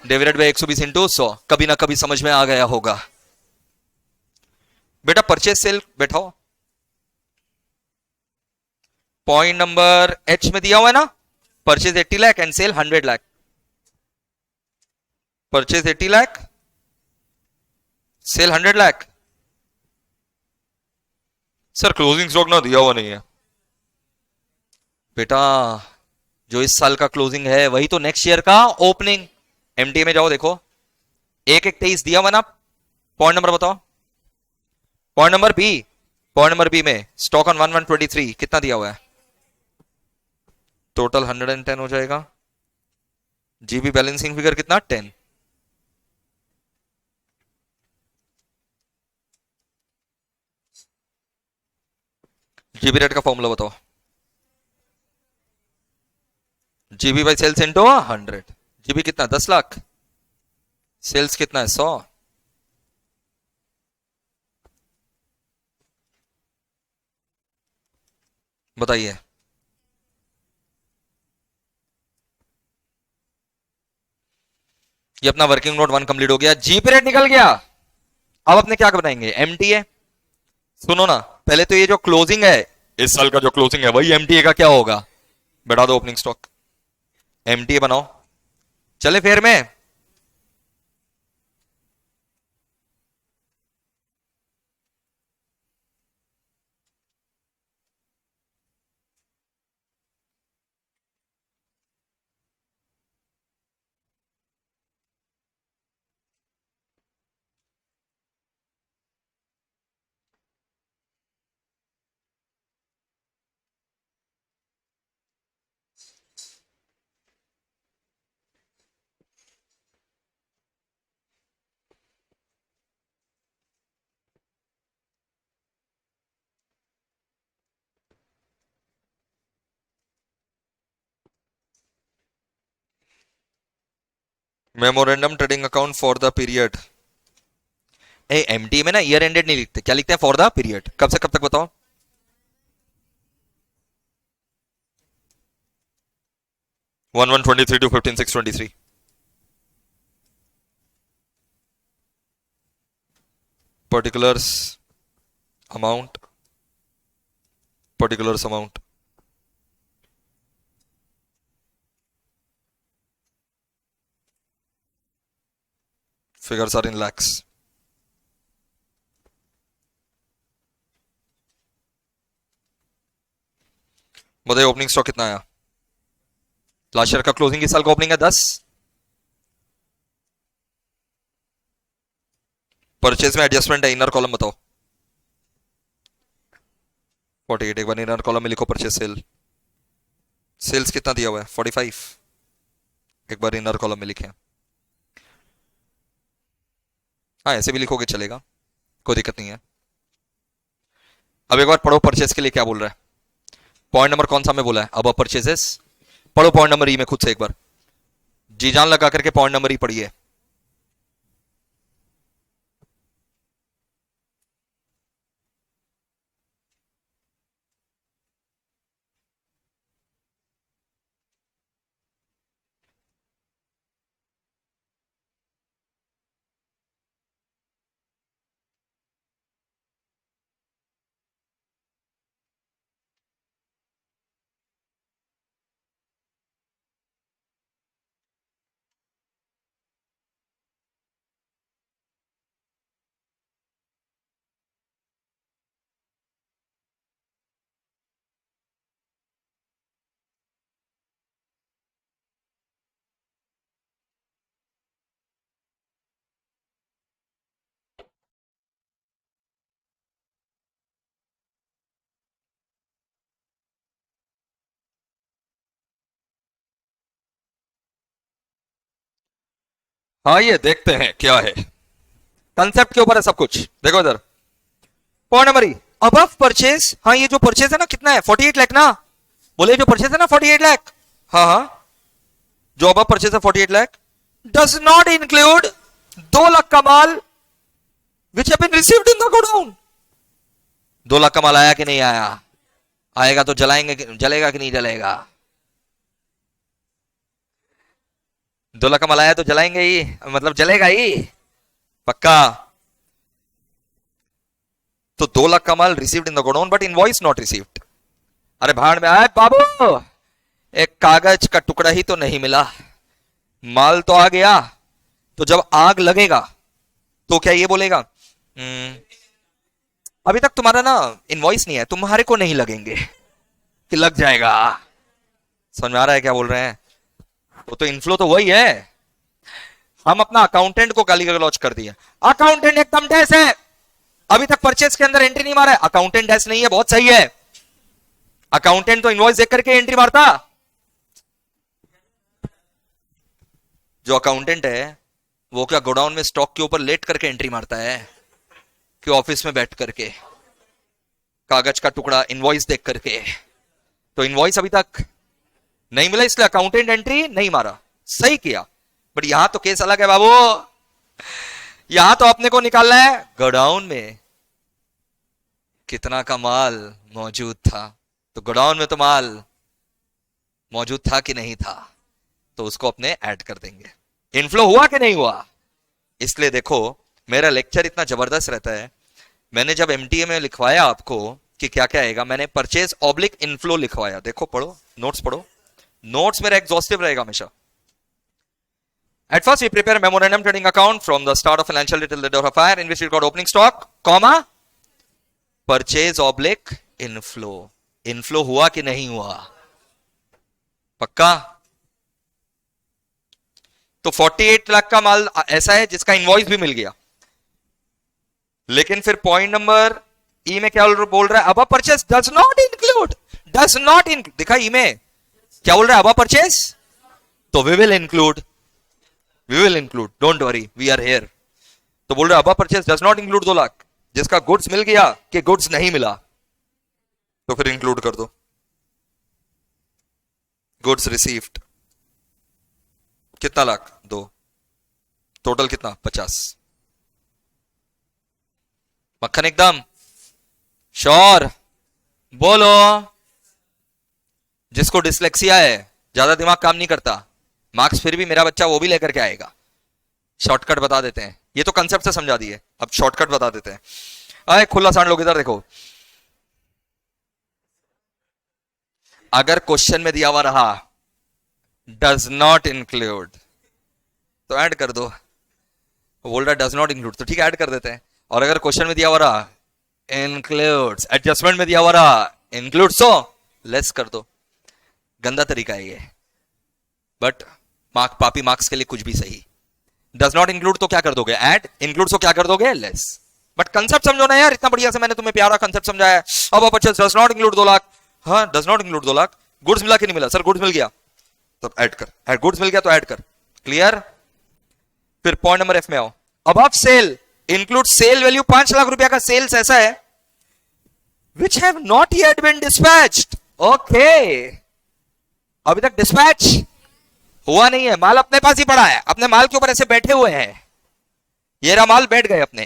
S1: डिवाइडेड बाय 120 इंटू 100. कभी ना कभी समझ में आ गया होगा. बेटा परचेज सेल बैठाओ. पॉइंट नंबर एच में दिया हुआ है ना, purchase 80 lakh and sale 100 lakh. Purchase 80 lakh, sale 100 lakh. Sir closing stock ना दिया हुआ नहीं है. बेटा जो इस साल का क्लोजिंग है वही तो नेक्स्ट ईयर का ओपनिंग. एमटीए में जाओ देखो, 1/1/23 दिया हुआ ना. पॉइंट नंबर बताओ. Point number B. Point number B में स्टॉक ऑन 1/1/23 कितना दिया हुआ है? टोटल 110 हो जाएगा. जीबी बैलेंसिंग फिगर कितना? 10. जीबी रेट का फॉर्मूला बताओ. GB by sales into 100. GB कितना? 10 लाख. सेल्स कितना है? 100. बताइए. ये अपना वर्किंग नोट 1 कंप्लीट हो गया. जीपी रेट निकल गया. अब अपने क्या बनाएंगे? एमटीए. सुनो ना, पहले तो ये जो क्लोजिंग है इस साल का, जो क्लोजिंग है वही एमटीए का क्या होगा? बैठा दो ओपनिंग स्टॉक. एमटीए बनाओ. चले फेयर में. Memorandum trading account for the period. MTA में ना ईयर एंडेड नहीं लिखते, क्या लिखते हैं? For the period. कब से कब तक बताओ? 1/1/23 to 15/6/23. particulars amount. particulars amount. figures are in lakhs. बताइए ओपनिंग स्टॉक कितना आया? लास्ट ईयर का क्लोजिंग इस साल का ओपनिंग है 10. परचेज में एडजस्टमेंट है, इनर कॉलम बताओ. 48. एक बार इनर कॉलम में लिखो परचेज सेल. सेल्स कितना दिया हुआ है? 45. एक बार इनर कॉलम में लिखें. हाँ ऐसे भी लिखोगे चलेगा, कोई दिक्कत नहीं है. अब एक बार पढ़ो परचेज के लिए क्या बोल रहा है. पॉइंट नंबर कौन सा में बोला है? अब परचेजेस. पढ़ो पॉइंट नंबर ई में खुद से एक बार. जी जान लगा करके पॉइंट नंबर ही पढ़िए। हाँ ये देखते हैं क्या है, कंसेप्ट के ऊपर है सब कुछ। देखो इधर पॉइंट नंबर अबव परचेज। हाँ ये जो परचेज है ना कितना है, 48 लाख ना। बोले जो परचेज है ना 48 लाख। हाँ हाँ जो अबव परचेज है 48 lakh does not include 2 lakh का माल which have been received in the godown. 2 lakh का माल आया कि नहीं आया, आएगा तो जलाएंगे, जलेगा कि नहीं जलेगा। 2 लाख का माल आया तो जलाएंगे ही, मतलब जलेगा ही पक्का। तो 2 लाख का माल received in the godown but invoice not received. अरे भाड़ में आए बाबू, एक कागज का टुकड़ा ही तो नहीं मिला, माल तो आ गया। तो जब आग लगेगा तो क्या ये बोलेगा अभी तक तुम्हारा ना इनवॉइस नहीं है, तुम्हारे को नहीं लगेंगे कि लग जाएगा। समझ में आ रहा है क्या बोल रहे हैं? वो तो इनफ्लो तो वही है। हम अपना अकाउंटेंट को गाली गलौज कर दिया, अकाउंटेंट एकदम डैश है, अभी तक परचेज के अंदर एंट्री नहीं मारा है। अकाउंटेंट डैश नहीं है, बहुत सही है। अकाउंटेंट तो इनवॉइस देख करके एंट्री मारता। जो अकाउंटेंट है वो क्या गोडाउन में स्टॉक के ऊपर लेट करके एंट्री मारता है कि ऑफिस में बैठ करके कागज का टुकड़ा इनवॉइस देख करके? तो इनवॉइस अभी तक नहीं मिला इसलिए अकाउंटेंट एंट्री नहीं मारा, सही किया। बट यहां तो केस अलग है बाबू, यहां तो अपने को निकालना है गोडाउन में कितना का माल मौजूद था। तो गोडाउन में तो माल मौजूद था कि नहीं था, तो उसको अपने ऐड कर देंगे। इनफ्लो हुआ कि नहीं हुआ? इसलिए देखो मेरा लेक्चर इतना जबरदस्त रहता है। मैंने जब एमटीए में लिखवाया आपको कि क्या क्या आएगा, मैंने परचेज ऑब्लिक इनफ्लो लिखवाया। देखो पढ़ो, नोट्स पढ़ो, नोट्स मेरा एग्जॉस्टिव रहेगा हमेशा। At first, we prepare a memorandum trading account from the start of financial year till the date of fire in which we got opening stock, comma, purchase oblique inflow. Inflow हुआ कि नहीं हुआ? पक्का? तो 48 लाख का माल ऐसा है जिसका इनवॉइस भी मिल गया, लेकिन फिर पॉइंट नंबर ई में क्या बोल रहा है? अब purchase does not include, does not include. देखा ई में क्या बोल रहा है? अब परचेस, तो we will include, we will include, don't worry, we are here. तो बोल रहे अब purchase does not include 2 lakh, जिसका गुड्स मिल गया कि गुड्स नहीं मिला, तो फिर इंक्लूड कर दो। गुड्स रिसीव्ड कितना लाख? 2, टोटल कितना? 50। मक्खन एकदम श्योर बोलो। जिसको डिसलेक्सिया है, ज्यादा दिमाग काम नहीं करता, मार्क्स फिर भी मेरा बच्चा वो भी लेकर के आएगा। शॉर्टकट बता देते हैं, ये तो कंसेप्ट से समझा दिए, अब शॉर्टकट बता देते हैं। आए खुला सांड लोग इधर देखो, अगर क्वेश्चन में दिया हुआ रहा डज नॉट इंक्लूड तो ऐड कर दो। बोल रहा डज नॉट इंक्लूड तो ठीक है ऐड कर देते हैं। और अगर क्वेश्चन में दिया हुआ रहा इंक्लूड्स, एडजस्टमेंट में दिया हुआ रहा इंक्लूड्स, तो लेस कर दो। गंदा तरीका है ये, बट पापी मार्क्स के लिए कुछ भी सही। डज नॉट इंक्लूड तो क्या कर दोगे? ऐड। इंक्लूड तो क्या कर दोगे? लेस। बट कंसेप्ट समझो ना यार, इतना बढ़िया से मैंने तुम्हें प्यारा कंसेप्ट समझाया। अब purchase does not include 2 lakh, हाँ does not include 2 lakh. Goods मिला कि नहीं मिला? सर गुड्स मिल गया तो ऐड कर, ऐड गुड्स मिल गया तो ऐड कर। क्लियर? फिर पॉइंट नंबर एफ में आओ। Above sale include sale value 5 lakh रुपया का सेल्स ऐसा है which have not yet been dispatched. Okay, अभी तक डिस्पैच हुआ नहीं है, माल अपने पास ही पड़ा है, अपने माल के ऊपर ऐसे बैठे हुए हैं, ये रहा माल, बैठ गए अपने।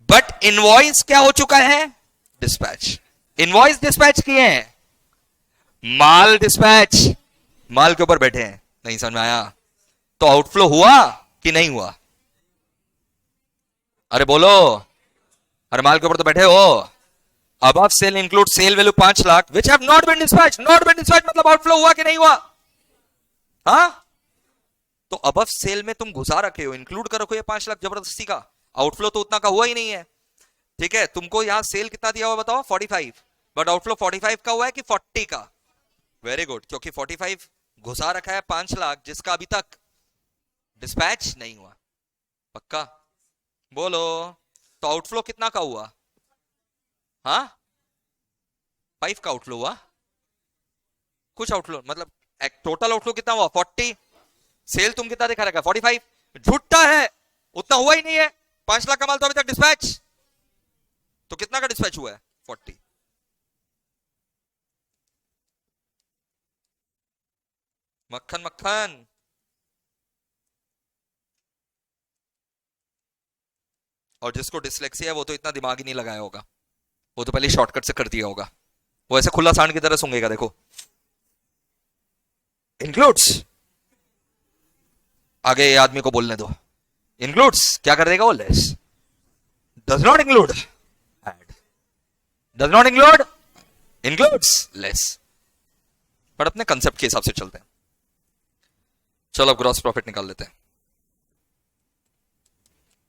S1: बट इनवॉइस क्या हो चुका है? डिस्पैच। इनवॉइस डिस्पैच किए हैं, माल डिस्पैच, माल के ऊपर बैठे हैं। नहीं समझ में आया? तो आउटफ्लो हुआ कि नहीं हुआ? अरे बोलो, अरे माल के ऊपर तो बैठे हो। above sale include sale value 5 lakh which have not been dispatched, not been dispatched मतलब आउटफ्लो हुआ कि नहीं हुआ? हाँ, तो above sale में तुम घुसा रखे हो, इंक्लूड कर रखो ये 5 लाख जबरदस्ती का, आउटफ्लो तो उतना का हुआ ही नहीं है। ठीक है, तुमको यहां सेल कितना दिया हुआ बताओ? 45, बट आउटफ्लो 45 का हुआ है कि 40 का? वेरी गुड, क्योंकि 45 घुसा रखा है 5 लाख जिसका अभी तक डिस्पैच नहीं हुआ। पक्का? बोलो, तो आउटफ्लो कितना का हुआ? हाँ, 5 का आउटफ्लो हुआ, कुछ आउटफ्लो मतलब टोटल आउटफ्लो कितना हुआ? 40। सेल तुम कितना दिखा रखा है? 45। झूठा है, उतना हुआ ही नहीं है। 5 लाख का माल तो अभी तक डिस्पैच, तो कितना का डिस्पैच हुआ है? 40। मक्खन मक्खन। और जिसको डिसलेक्सिया है वो तो इतना दिमाग ही नहीं लगाया होगा, वो तो पहले शॉर्टकट से कर दिया होगा, वो ऐसे खुला सांड की तरह सूंघेगा। देखो, इंक्लूड्स, आगे आदमी को बोलने दो। इंक्लूड्स क्या कर देगा वो? Less. Does not include, add. Does not include, includes, less. But अपने कंसेप्ट के हिसाब से चलते हैं। चलो अब ग्रॉस प्रॉफिट निकाल लेते हैं।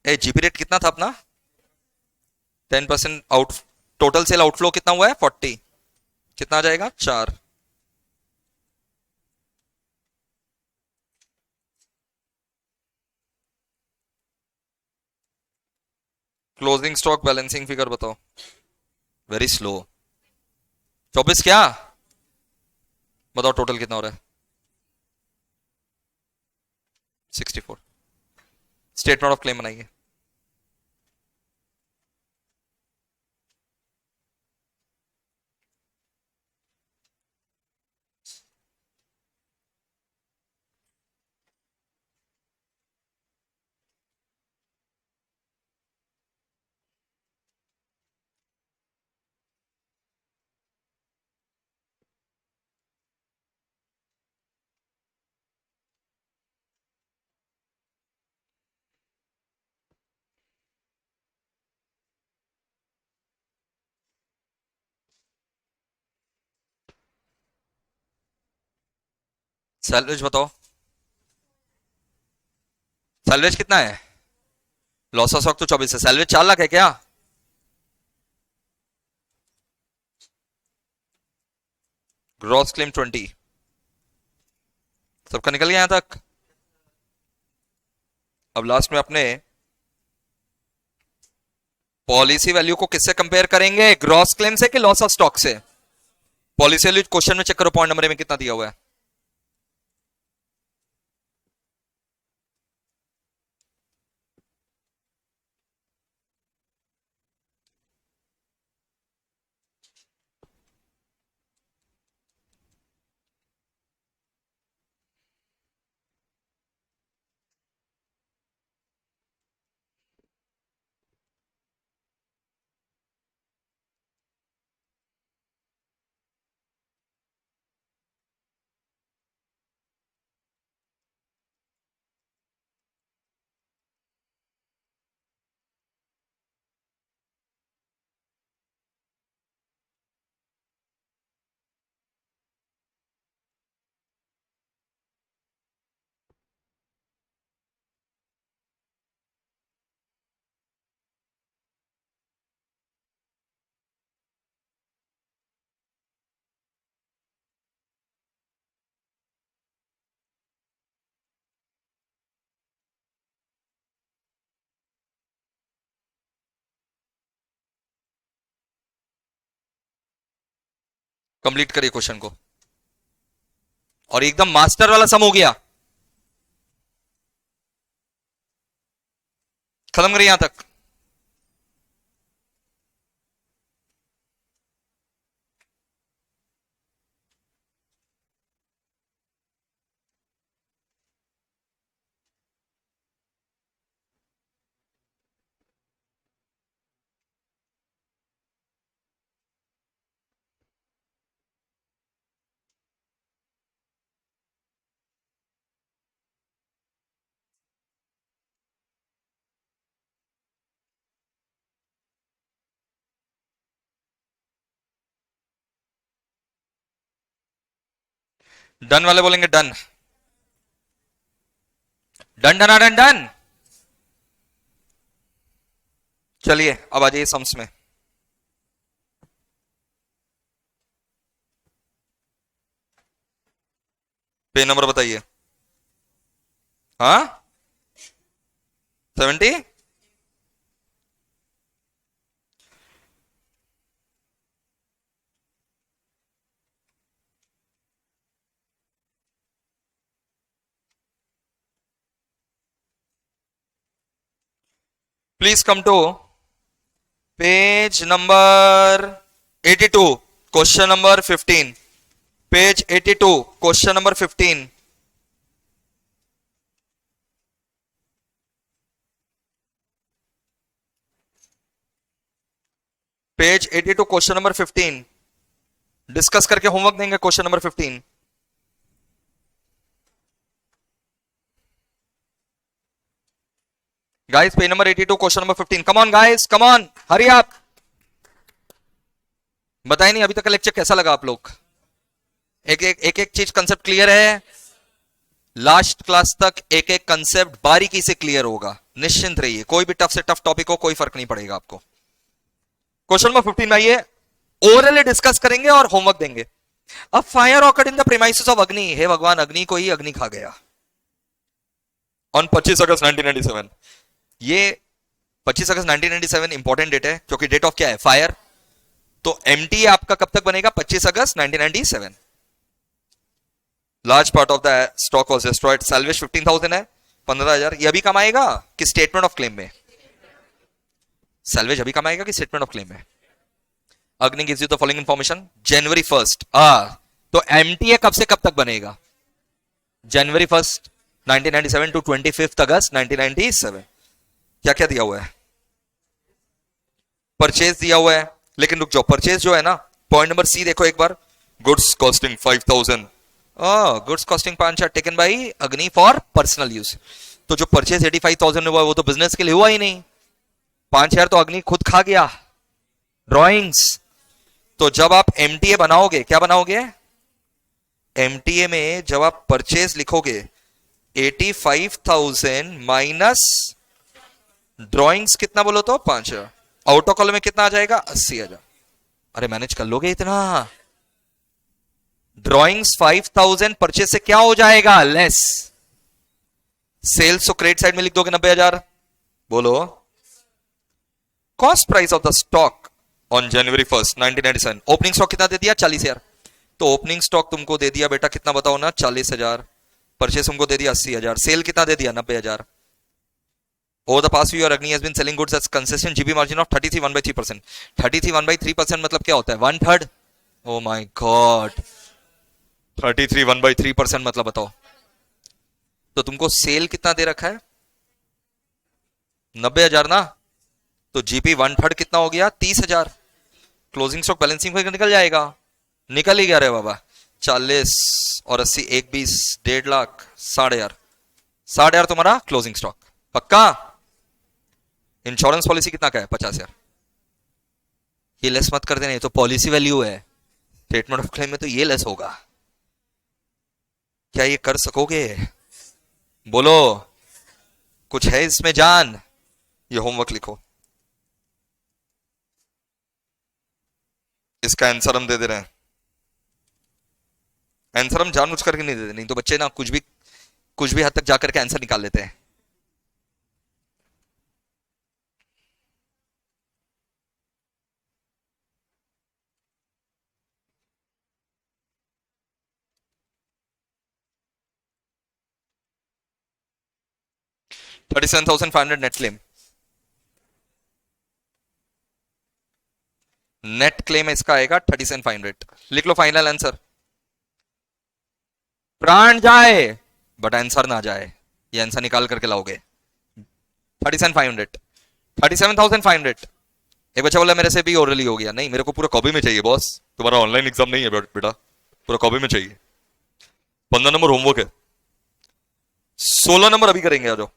S1: ए जीपी रेट कितना था अपना? 10% आउट, टोटल सेल आउटफ्लो कितना हुआ है? 40। कितना आ जाएगा? 4। क्लोजिंग स्टॉक बैलेंसिंग फिगर बताओ। Very slow. 24 क्या? बताओ टोटल कितना हो रहा है? 64। स्टेटमेंट ऑफ क्लेम बनाइए। सैलवेज बताओ, सैलवेज कितना है? लॉस ऑफ स्टॉक तो 24 है, सैलवेज 4 लाख है क्या? Gross claim 20। सबका निकल गया यहां तक। अब लास्ट में अपने पॉलिसी वैल्यू को किससे कंपेयर करेंगे? ग्रॉस क्लेम से कि लॉस ऑफ स्टॉक से? पॉलिसी वैल्यू क्वेश्चन में चेक करो, पॉइंट नंबर में कितना दिया हुआ है। कंप्लीट करिए क्वेश्चन को, और एकदम मास्टर वाला सम हो गया, खत्म करिए यहां तक। डन वाले बोलेंगे done. Done done done done. चलिए अब आ जाइए सम्स में। पे नंबर बताइए। हाँ 70। Please come to page number 82 question number 15। Page 82 question number 15। Page 82 question number 15 discuss करके होमवर्क देंगे। Question number 15। Guys page number 82 question number 15। Come on guys, come on, hurry up. बताइए नहीं अभी तक का लेक्चर कैसा लगा आप लोग? एक चीज कंसेप्ट क्लियर है? लास्ट क्लास तक एक एक कंसेप्ट बारीकी से क्लियर होगा, निश्चिंत रहिए। कोई भी टफ से टफ टॉपिक हो, कोई फर्क नहीं पड़ेगा आपको। क्वेश्चन नंबर 15 में आइए, ओरली डिस्कस करेंगे और होमवर्क देंगे। अब fire occurred in the premises of अग्नि। हे भगवान, अग्नि को ही अग्नि खा गया ऑन 25 अगस्त 1997। ये 25 अगस्त 1997 इंपॉर्टेंट डेट है क्योंकि डेट ऑफ क्या है? फायर। तो एमटी आपका कब तक बनेगा? 25 अगस्त 1997। Large part of the stock was destroyed. Salvage 15,000 है, 15,000। ये अभी कमाएगा कि स्टेटमेंट ऑफ क्लेम में? सैल्वेज अभी कमाएगा कि स्टेटमेंट ऑफ क्लेम में? अग्नि gives you the following information January 1st। तो एमटीए कब से कब तक बनेगा? जनवरी 1st 1997 टू 25 अगस्त 1997। क्या क्या दिया हुआ है? परचेज दिया हुआ है, लेकिन रुक जाओ, परचेज जो है ना, पॉइंट नंबर सी देखो एक बार। Goods costing 5,000। Goods costing 5 are taken by Agni for personal use. तो जो परचेज 85,000 हुआ वो तो बिजनेस के लिए हुआ ही नहीं। 5,000 तो अग्नि खुद खा गया। ड्रॉइंग्स। तो जब आप एमटीए बनाओगे, क्या बनाओगे? एमटीए में जब आप परचेज लिखोगे 85,000 माइनस ड्रॉइंग्स कितना बोलो तो 5,000। आउट ऑफ कॉलम में कितना आ जाएगा? 80,000। अरे मैनेज कर लोगे इतना? ड्रॉइंग्स 5,000 परचेज से क्या हो जाएगा? लेस। सेल्स तो क्रेडिट साइड में लिख दोगे 90,000। बोलो। Cost price of the stock on January 1st 1997। Opening stock कितना दे दिया? 40,000। तो ओपनिंग स्टॉक तुमको दे दिया बेटा कितना बताओ ना? 40,000। परचेस तुमको दे दिया 80,000। सेल कितना दे दिया? 90,000। Over the past few years, Agni has been selling goods at consistent GP margin of 33 1/3%। 33 1/3% मतलब क्या होता है? 1/3। Oh my God। 33 1/3% मतलब बताओ। तो तुमको सेल कितना दे रखा है? 90,000 ना। तो जीपी 1/3 कितना हो गया? 30,000। क्लोजिंग स्टॉक बैलेंसिंग में निकल जाएगा। निकल ही गया रे बाबा। 40 और 80 एक 20 1.5 लाख 60,000। 60,000 तुम्हारा क्लोजिंग स्टॉक पक्का। इंश्योरेंस पॉलिसी कितना का है? 50,000। ये लेस मत कर देना, ये तो पॉलिसी वैल्यू है। स्टेटमेंट ऑफ क्लेम में तो ये लेस होगा। क्या ये कर सकोगे? बोलो। कुछ है इसमें जान? ये होमवर्क लिखो। इसका आंसर हम दे दे रहे हैं। आंसर हम जानबूझ करके नहीं देते, नहीं तो बच्चे ना कुछ भी हद तक जाकर के आंसर निकाल लेते हैं। $37,500 नेट क्लेम। नेट क्लेम इसका आएगा 37,500। लिख लो फाइनल आंसर। प्राण जाए बट आंसर ना जाए, ये आंसर निकाल करके लाओगे। 37,500। 37,500। एक बच्चा बोला मेरे से भी ओरली हो गया। नहीं, मेरे को पूरा कॉपी में चाहिए बॉस। तुम्हारा ऑनलाइन एग्जाम नहीं है बेटा, पूरा कॉपी में चाहिए। 15 नंबर होमवर्क है। 16 नंबर अभी करेंगे। आ जाओ।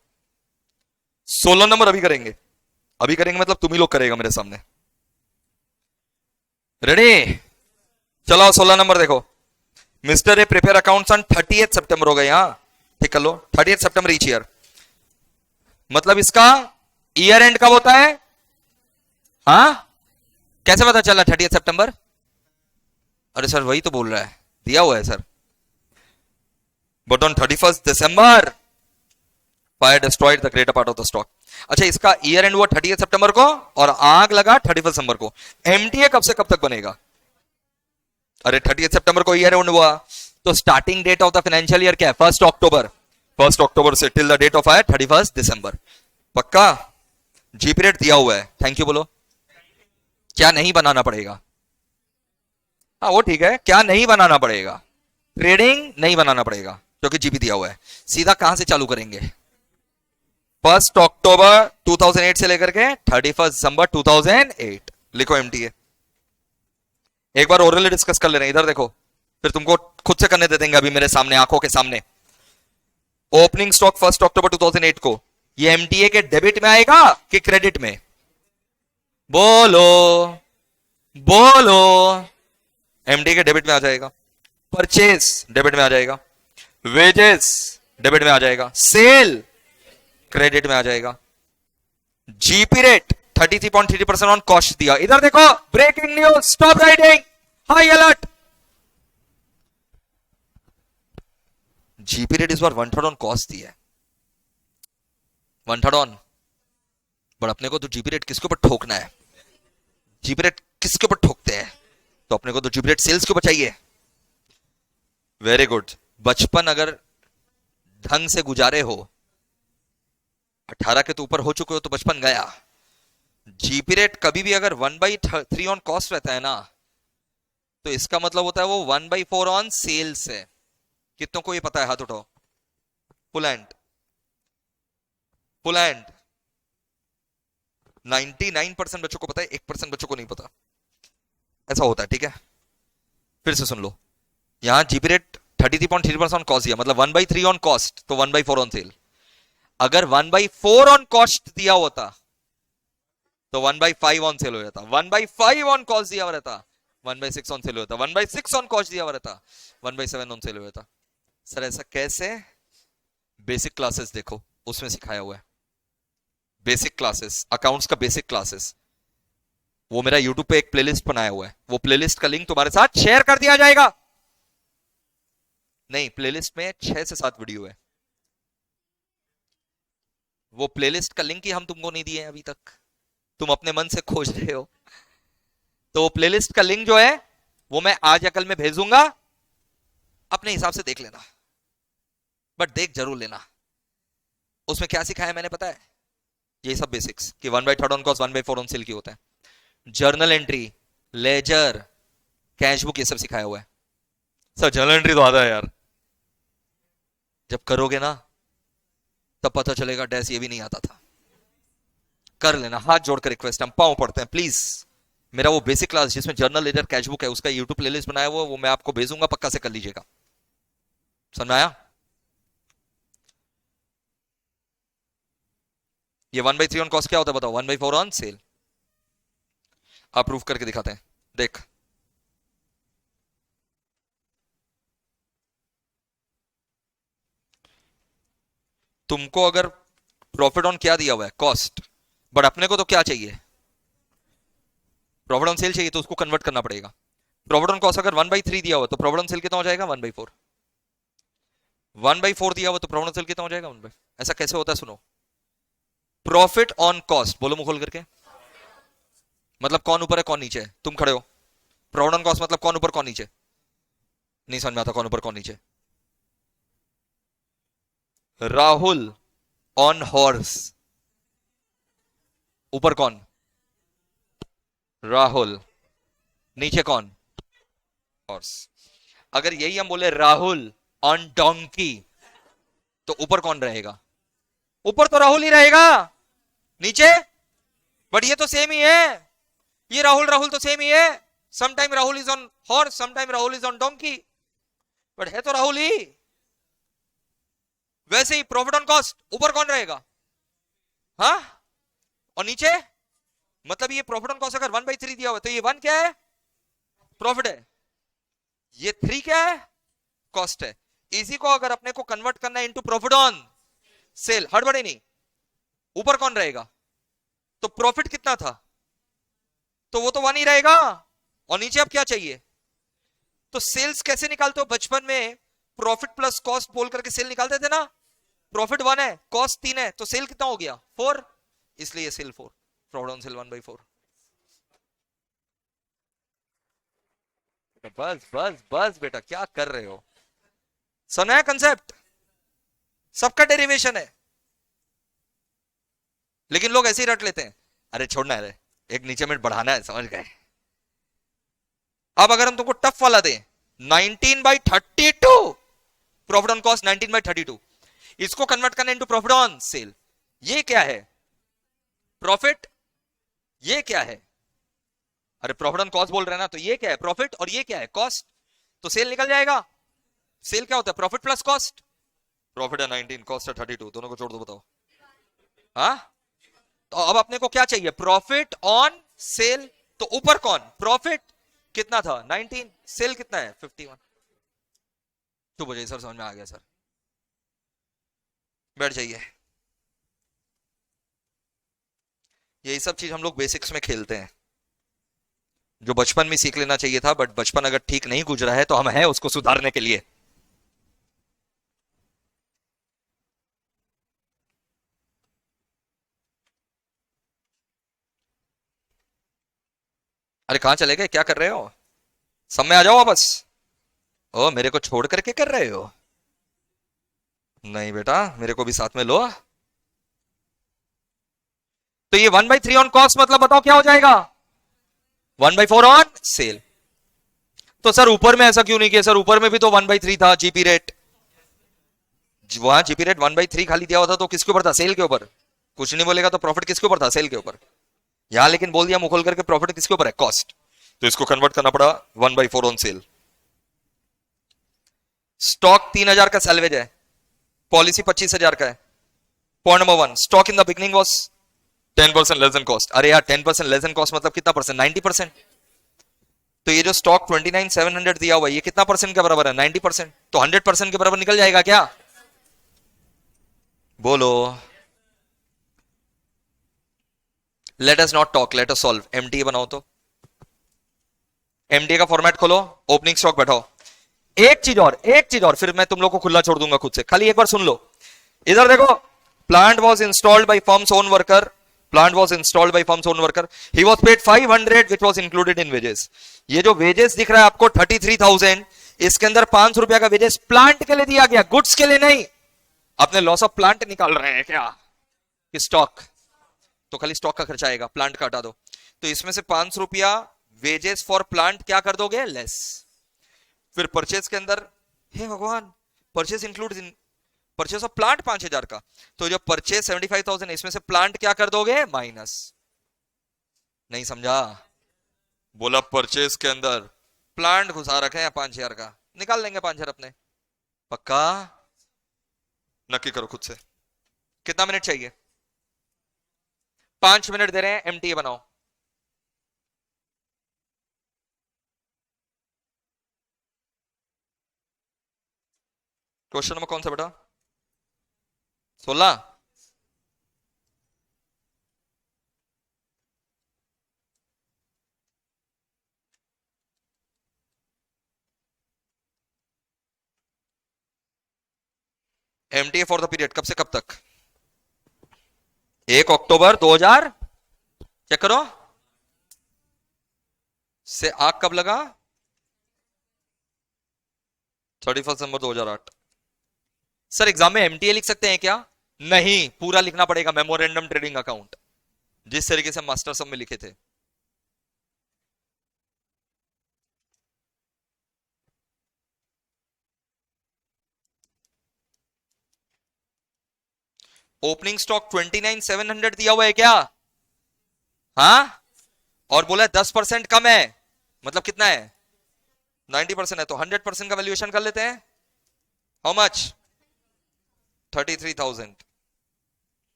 S1: 16 नंबर अभी करेंगे। अभी करेंगे मतलब तुम ही लोग करेगा मेरे सामने। रेडी? चलो 16 नंबर देखो। Mister A prepare accounts on 30th सितंबर हो गए, यहां ठीक कर लो, 30th सितंबर ईच ईयर। मतलब इसका ईयर एंड कब होता है? हाँ, कैसे पता चला 30th सितंबर? अरे सर वही तो बोल रहा है, दिया हुआ है sir. But on 31st December fire destroyed the greater part of the stock. अच्छा, इसका ईयर एंड हुआ 30th सितंबर को और आग लगा 31st दिसंबर को। एमटीए कब से कब तक बनेगा? अरे 30th सितंबर को ईयर एंड हुआ, तो starting date of the financial year क्या है? 1 अक्टूबर। 1 अक्टूबर से till the date of fire 31st दिसंबर। पक्का? जी पीरियड दिया हुआ है। थैंक यू बोलो। क्या नहीं बनाना पड़ेगा? हाँ वो ठीक है, क्या नहीं बनाना पड़ेगा? ट्रेडिंग नहीं बनाना पड़ेगा क्योंकि जीपी दिया हुआ है। सीधा कहां से चालू करेंगे? 1 अक्टूबर 2008 से लेकर के 31 दिसंबर 2008 लिखो एमटीए। एक बार ओरली डिस्कस कर ले रहे हैं, इधर देखो, फिर तुमको खुद से करने दे देंगे अभी मेरे सामने, आंखों के सामने। ओपनिंग स्टॉक 1 अक्टूबर 2008 को, ये एमटीए के डेबिट में आएगा कि क्रेडिट में? बोलो बोलो। एमटीए के डेबिट में आ जाएगा। परचेज डेबिट में आ जाएगा, वेजेस डेबिट में आ जाएगा, सेल क्रेडिट में आ जाएगा। जीपी रेट 33.33% ऑन कॉस्ट दिया। इधर देखो, breaking news, stop writing, high alert. GP rate इस बार 1/3 ऑन कॉस्ट दिया है, 1/3 ऑन। बट अपने को तो जीपी रेट किसके ऊपर ठोकना है? जीपी रेट किसके ऊपर ठोकते हैं? तो अपने को तो जीपी रेट सेल्स के ऊपर चाहिए। Very good. बचपन अगर ढंग से गुजारे हो, 18 के तो ऊपर हो चुके हो तो बचपन गया। जीपी रेट कभी भी अगर 1/3 ऑन कॉस्ट रहता है ना, तो इसका मतलब होता है वो 1/4 ऑन सेल्स है। कितनों को ये पता है? हाथ उठाओ। Full hand, full hand. 99% बच्चों को पता है, 1% बच्चों को नहीं पता। ऐसा होता है, ठीक है? फिर से सुन लो, यहां जीपी रेट 33.3% ऑन कॉस्ट दिया, मतलब 1/3 ऑन कॉस्ट, तो 1/4 ऑन सेल। अगर 1/4 ऑन कॉस्ट दिया होता तो 1/5 ऑन सेल हो जाता। 1/5 ऑन कॉस्ट दिया हुआ रहता, 1/6 ऑन सेल हो जाता। 1/6 ऑन कॉस्ट दिया हुआ रहता, 1/7 ऑन सेल हो जाता। सर ऐसा कैसे? बेसिक क्लासेस देखो, उसमें सिखाया हुआ है। बेसिक क्लासेस, अकाउंट्स का बेसिक क्लासेस, वो मेरा यूट्यूब पे एक प्लेलिस्ट बनाया हुआ है। वो प्लेलिस्ट का लिंक तुम्हारे साथ शेयर कर दिया जाएगा। नहीं, प्लेलिस्ट में 6 से 7 वीडियो है। वो प्लेलिस्ट का लिंक ही हम तुमको नहीं दिए अभी तक, तुम अपने मन से खोज रहे हो। तो प्लेलिस्ट का लिंक जो है वो मैं आज या कल में भेजूंगा, अपने हिसाब से देख लेना, बट देख जरूर लेना। उसमें क्या सिखाया मैंने पता है? ये सब बेसिक्स कि 1/3 ऑन कॉस्ट, 1/4 ऑन सेल की होता है। Journal entry, ledger, cash book, ये सब सिखाया हुआ है। सर जर्नल एंट्री तो आता है यार, जब करोगे ना तब पता चलेगा डैश ये भी नहीं आता था। कर लेना, हाथ जोड़कर रिक्वेस्ट, हम पांव पड़ते हैं प्लीज। मेरा वो बेसिक क्लास जिसमें जर्नल लेजर कैश बुक है, उसका यूट्यूब प्लेलिस्ट बनाया हुआ, वो मैं आपको भेजूंगा, पक्का से कर लीजिएगा। समझ आया? ये 1/3 ऑन कॉस्ट क्या होता है बताओ? 1/4 ऑन सेल। आप प्रूफ करके दिखाते हैं, देख। तुमको अगर प्रॉफिट ऑन क्या दिया हुआ है? कॉस्ट। बट अपने को तो क्या चाहिए? प्रॉफिट ऑन सेल चाहिए, तो उसको कन्वर्ट करना पड़ेगा। प्रॉफिट ऑन कॉस्ट अगर 1/3 दिया हुआ तो प्रॉफिट ऑन सेल कितना हो जाएगा? 1/4। 1/4 दिया हुआ तो प्रॉफिट ऑन सेल कितना हो जाएगा? 1/4। ऐसा कैसे होता है सुनो। प्रॉफिट ऑन कॉस्ट, बोलो मुंह खोल करके। मतलब कौन ऊपर है कौन नीचे है? तुम खड़े हो। प्रॉफिट ऑन कॉस्ट मतलब कौन ऊपर कौन नीचे? नहीं समझ में आता कौन ऊपर कौन नीचे। राहुल ऑन हॉर्स, ऊपर कौन? राहुल, नीचे कौन? हॉर्स। अगर यही हम बोले राहुल ऑन डोंकी, तो ऊपर कौन रहेगा? ऊपर तो राहुल ही रहेगा, नीचे? बट ये तो सेम ही है, ये राहुल राहुल तो सेम ही है। Sometime Rahul is on horse, sometime Rahul is on donkey, but है तो राहुल ही। वैसे ही प्रॉफिट ऑन कॉस्ट, ऊपर कौन रहेगा? हाँ, और नीचे? मतलब ये प्रॉफिट ऑन कॉस्ट अगर 1/3 दिया हुआ तो ये 1 क्या है? प्रॉफिट है। ये 3 क्या है? कॉस्ट है। इसी को अगर अपने को कन्वर्ट करना है इनटू प्रॉफिट ऑन सेल, हड़बड़ी नहीं, ऊपर कौन रहेगा? तो प्रॉफिट कितना था, तो वो तो वन ही रहेगा, और नीचे अब क्या चाहिए? तो सेल्स कैसे निकालते हो? बचपन में प्रॉफिट प्लस कॉस्ट बोल करके सेल निकालते थे ना। प्रॉफिट 1 है, कॉस्ट 3 है, तो सेल कितना हो गया? 4, इसलिए सेल 4, प्रॉफिट ऑन सेल 1/4। बस बस बस बेटा, क्या कर रहे हो? सुना है कंसेप्ट? सबका डेरिवेशन है, लेकिन लोग ऐसे ही रट लेते हैं, अरे छोड़ना है, एक नीचे में बढ़ाना है, समझ गए? अब अगर हम तुमको टफ वाला दें, 19/32, प्रॉफिट ऑन कॉस्ट 19/32, इसको कन्वर्ट करना इनटू प्रॉफिट ऑन सेल। ये क्या है? प्रॉफिट। ये क्या है? अरे प्रॉफिट ऑन कॉस्ट बोल रहे हैं ना, तो ये क्या है? प्रॉफिट, और ये क्या है? कॉस्ट। तो सेल निकल जाएगा। सेल क्या होता है? Profit plus cost. प्रॉफिट है 19, कॉस्ट है 32, दोनों को जोड़ दो, बताओ। हाँ, तो अब अपने को क्या चाहिए? Profit on sale. तो ऊपर कौन? प्रॉफिट कितना था? 19, सेल कितना है? 51। तो बजे सर, समझ में आ गया सर, बैठ जाइए। यही सब चीज हम लोग बेसिक्स में खेलते हैं, जो बचपन में सीख लेना चाहिए था, बट बचपन अगर ठीक नहीं गुजरा है तो हम हैं उसको सुधारने के लिए। अरे कहां चले गए? क्या कर रहे हो? सब में आ जाओ वापस। ओ, मेरे को छोड़ करके कर रहे हो? नहीं बेटा, मेरे को भी साथ में लो। तो ये 1/3 ऑन कॉस्ट, मतलब बताओ क्या हो जाएगा? 1/4 ऑन सेल। तो सर ऊपर में ऐसा क्यों नहीं किया? सर ऊपर में भी तो 1/3 था जीपी रेट। वहां जीपी रेट 1/3 खाली दिया हुआ था, तो किसके ऊपर था? सेल के ऊपर। कुछ नहीं बोलेगा तो प्रॉफिट किसके ऊपर था? सेल के ऊपर। यहां लेकिन बोल दिया मुंह खोल करके, प्रॉफिट किसके ऊपर है? कॉस्ट। तो इसको कन्वर्ट करना पड़ा 1/4 ऑन सेल। स्टॉक 3,000 का सैलवेज है, पॉलिसी 25,000 का है। Point number 1, stock in the beginning was 10% less than cost. अरे यार 10% लेस देन कॉस्ट मतलब कितना परसेंट? 90%। तो ये जो स्टॉक 29,700 दिया हुआ है, ये कितना परसेंट के बराबर है? 90%। तो 100% के बराबर निकल जाएगा क्या? बोलो। Let us not talk, let us solve. MTA बनाओ, तो एमटीए का फॉर्मेट खोलो, ओपनिंग स्टॉक बैठाओ। एक चीज और, फिर मैं तुम लोग को खुला छोड़ दूंगा खुद से। खाली एक बार सुन लो, इधर देखो। Plant was installed by firms own worker. Plant was installed by firms own worker. He was paid 500 which was included in wages. ये जो वेजेस दिख रहा है आपको 33,000, इसके अंदर 500 रुपया का वेजेस प्लांट के लिए दिया गया, गुड्स के लिए नहीं। अपने लॉस ऑफ प्लांट निकाल रहे हैं क्या? कि स्टॉक? तो खाली स्टॉक का खर्चा आएगा, प्लांट का हटा दो। तो इसमें से 500 रुपया वेजेस फॉर प्लांट क्या कर दोगे? लेस। फिर परचेज के अंदर, हे भगवान, purchase include in purchase of plant 5,000 का, तो जो परचेज 75,000, इसमें से प्लांट क्या कर दोगे? माइनस। नहीं समझा? बोला परचेज के अंदर प्लांट घुसा रखे हैं 5,000 का, निकाल लेंगे 5,000 अपने। पक्का? नक्की करो खुद से। कितना मिनट चाहिए? 5 मिनट दे रहे हैं, एमटीए बनाओ। क्वेश्चन नंबर कौन सा बेटा? 16। एमटीए फॉर द पीरियड कब से कब तक? 1 अक्टूबर 2000, चेक करो, से आग कब लगा? 31 दिसंबर 2008। सर एग्जाम में एमटीए लिख सकते हैं क्या? नहीं, पूरा लिखना पड़ेगा, मेमोरेंडम ट्रेडिंग अकाउंट, जिस तरीके से मास्टर सब में लिखे थे। ओपनिंग स्टॉक 29,700 दिया हुआ है क्या? हाँ, और बोला 10% कम है, मतलब कितना है? 90% है, तो 100% का वैल्यूएशन कर लेते हैं। How much? 33,000।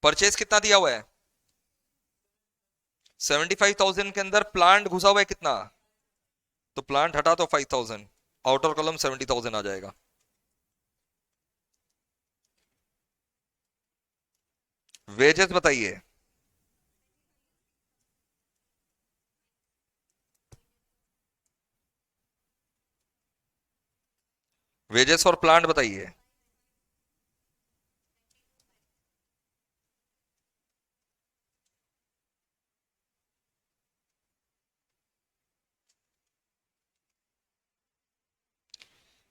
S1: परचेज कितना दिया हुआ है? 75,000 के अंदर प्लांट घुसा हुआ है कितना? तो प्लांट हटा तो 5000, आउटर कॉलम 70,000 आ जाएगा। वेजेस बताइए। वेजेस और प्लांट बताइए।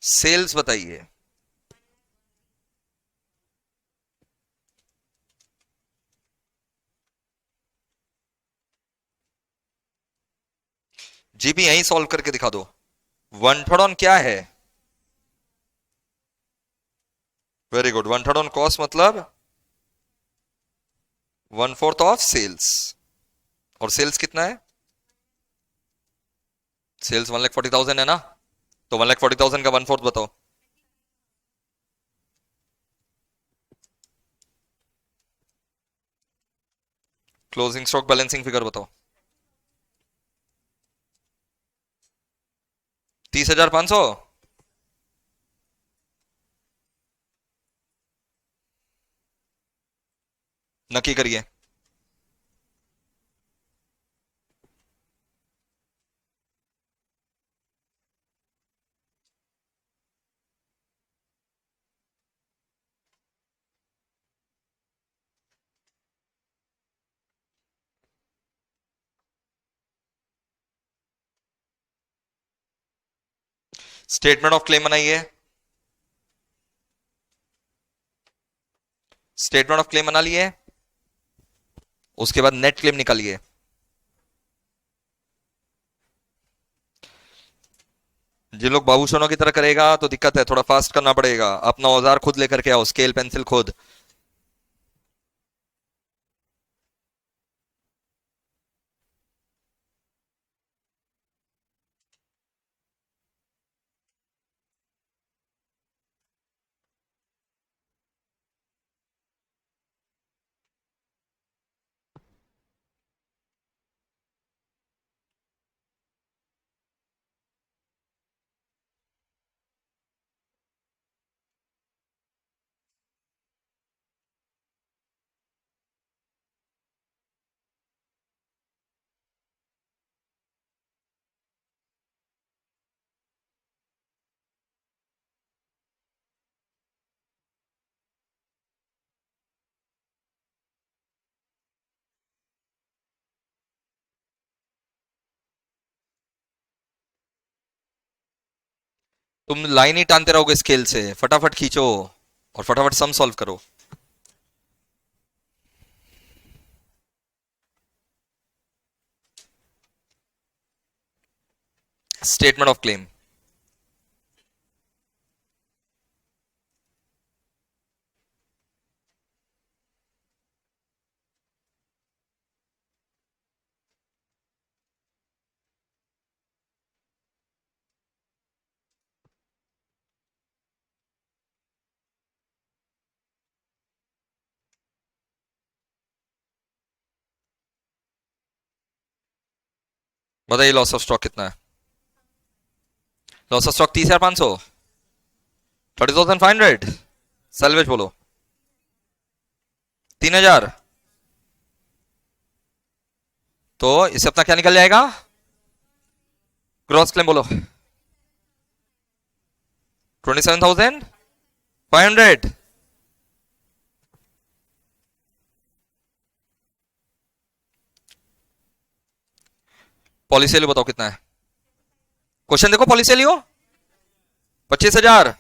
S1: सेल्स बताइए। जी भी यहीं सॉल्व करके दिखा दो। वन थर्ड ऑन क्या है? Very good, one third on cost मतलब वन फोर्थ ऑफ सेल्स। और सेल्स कितना है? सेल्स 1,40,000 है ना, तो 1,40,000 का वन फोर्थ बताओ। क्लोजिंग स्टॉक बैलेंसिंग फिगर बताओ। 30,500। नक्की करिए। स्टेटमेंट ऑफ क्लेम बनाइए। स्टेटमेंट ऑफ क्लेम बना लिए, उसके बाद नेट क्लेम निकालिए। जिन लोग बाबूशनों की तरह करेगा तो दिक्कत है, थोड़ा फास्ट करना पड़ेगा। अपना औजार खुद लेकर के आओ, स्केल पेंसिल खुद। तुम लाइन ही टानते रहोगे स्केल से, फटाफट खींचो और फटाफट सम सॉल्व करो। Statement of claim. बताइए लॉस ऑफ स्टॉक कितना है? Loss of stock 30,500, 30,500। सैलवेज बोलो 3,000। तो इससे अपना क्या निकल जाएगा? ग्रॉस क्लेम बोलो 27,500। पॉलिसी वैल्यू बताओ कितना है? क्वेश्चन देखो, पॉलिसी वैल्यू 25,000।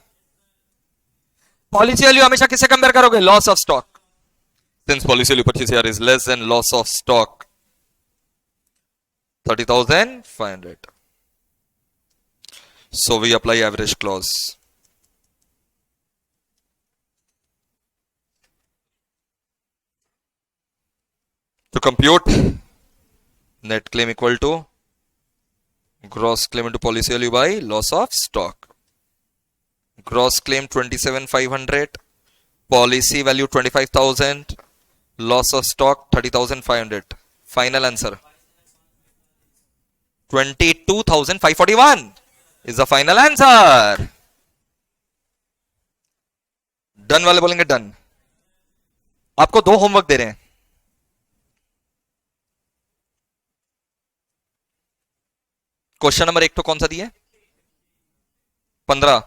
S1: पॉलिसी वैल्यू हमेशा किससे कंपेयर करोगे? Loss of stock. Since policy value 25,000 is less than loss of stock 30,500, so we apply average clause. To compute net claim equal to gross claim into policy value by loss of stock. Gross claim 27,500, policy value 25,000, loss of stock 30,500. Final answer 22,541 is the final answer. Done वाले बोलेंगे done. आपको 2 homework दे रहे हैं। Question number 1 तो कौन सा दिया है? 15।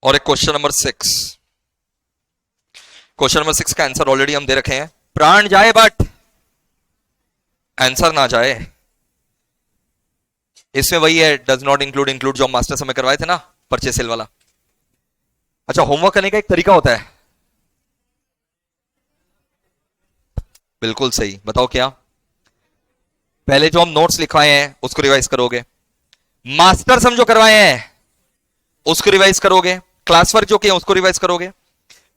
S1: और एक क्वेश्चन नंबर 6। क्वेश्चन नंबर 6 का आंसर ऑलरेडी हम दे रखे हैं। प्राण जाए बट आंसर ना जाए। इसमें वही है, डज नॉट इंक्लूड, इंक्लूड जो हम मास्टर समय करवाए थे ना, परचेस सेल वाला। अच्छा, होमवर्क करने का एक तरीका होता है। बिल्कुल सही, बताओ क्या? पहले जो हम नोट्स लिखवाए हैं उसको रिवाइज करोगे, मास्टर सम जो करवाए हैं उसको रिवाइज करोगे, क्लास वर्क जो किया उसको रिवाइज करोगे,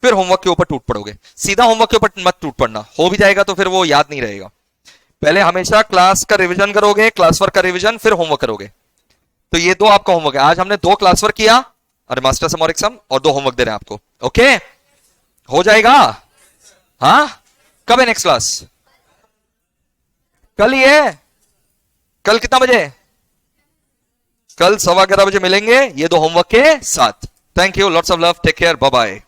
S1: फिर होमवर्क के ऊपर टूट पड़ोगे। सीधा होमवर्क के ऊपर मत टूट पड़ना, हो भी जाएगा तो फिर वो याद नहीं रहेगा। पहले हमेशा क्लास का रिवीजन करोगे, क्लास वर्क का रिवीजन, फिर होमवर्क करोगे। तो ये 2 आपका होमवर्क है। आज हमने 2 क्लास वर्क किया और मास्टर सम और एक सम, और 2 होमवर्क दे रहे हैं आपको। ओके, हो जाएगा? हाँ, कब है नेक्स्ट क्लास? कल ही है। कल कितना बजे? कल 11:15 बजे मिलेंगे ये 2 होमवर्क के साथ। Thank you, lots of love, take care, bye bye.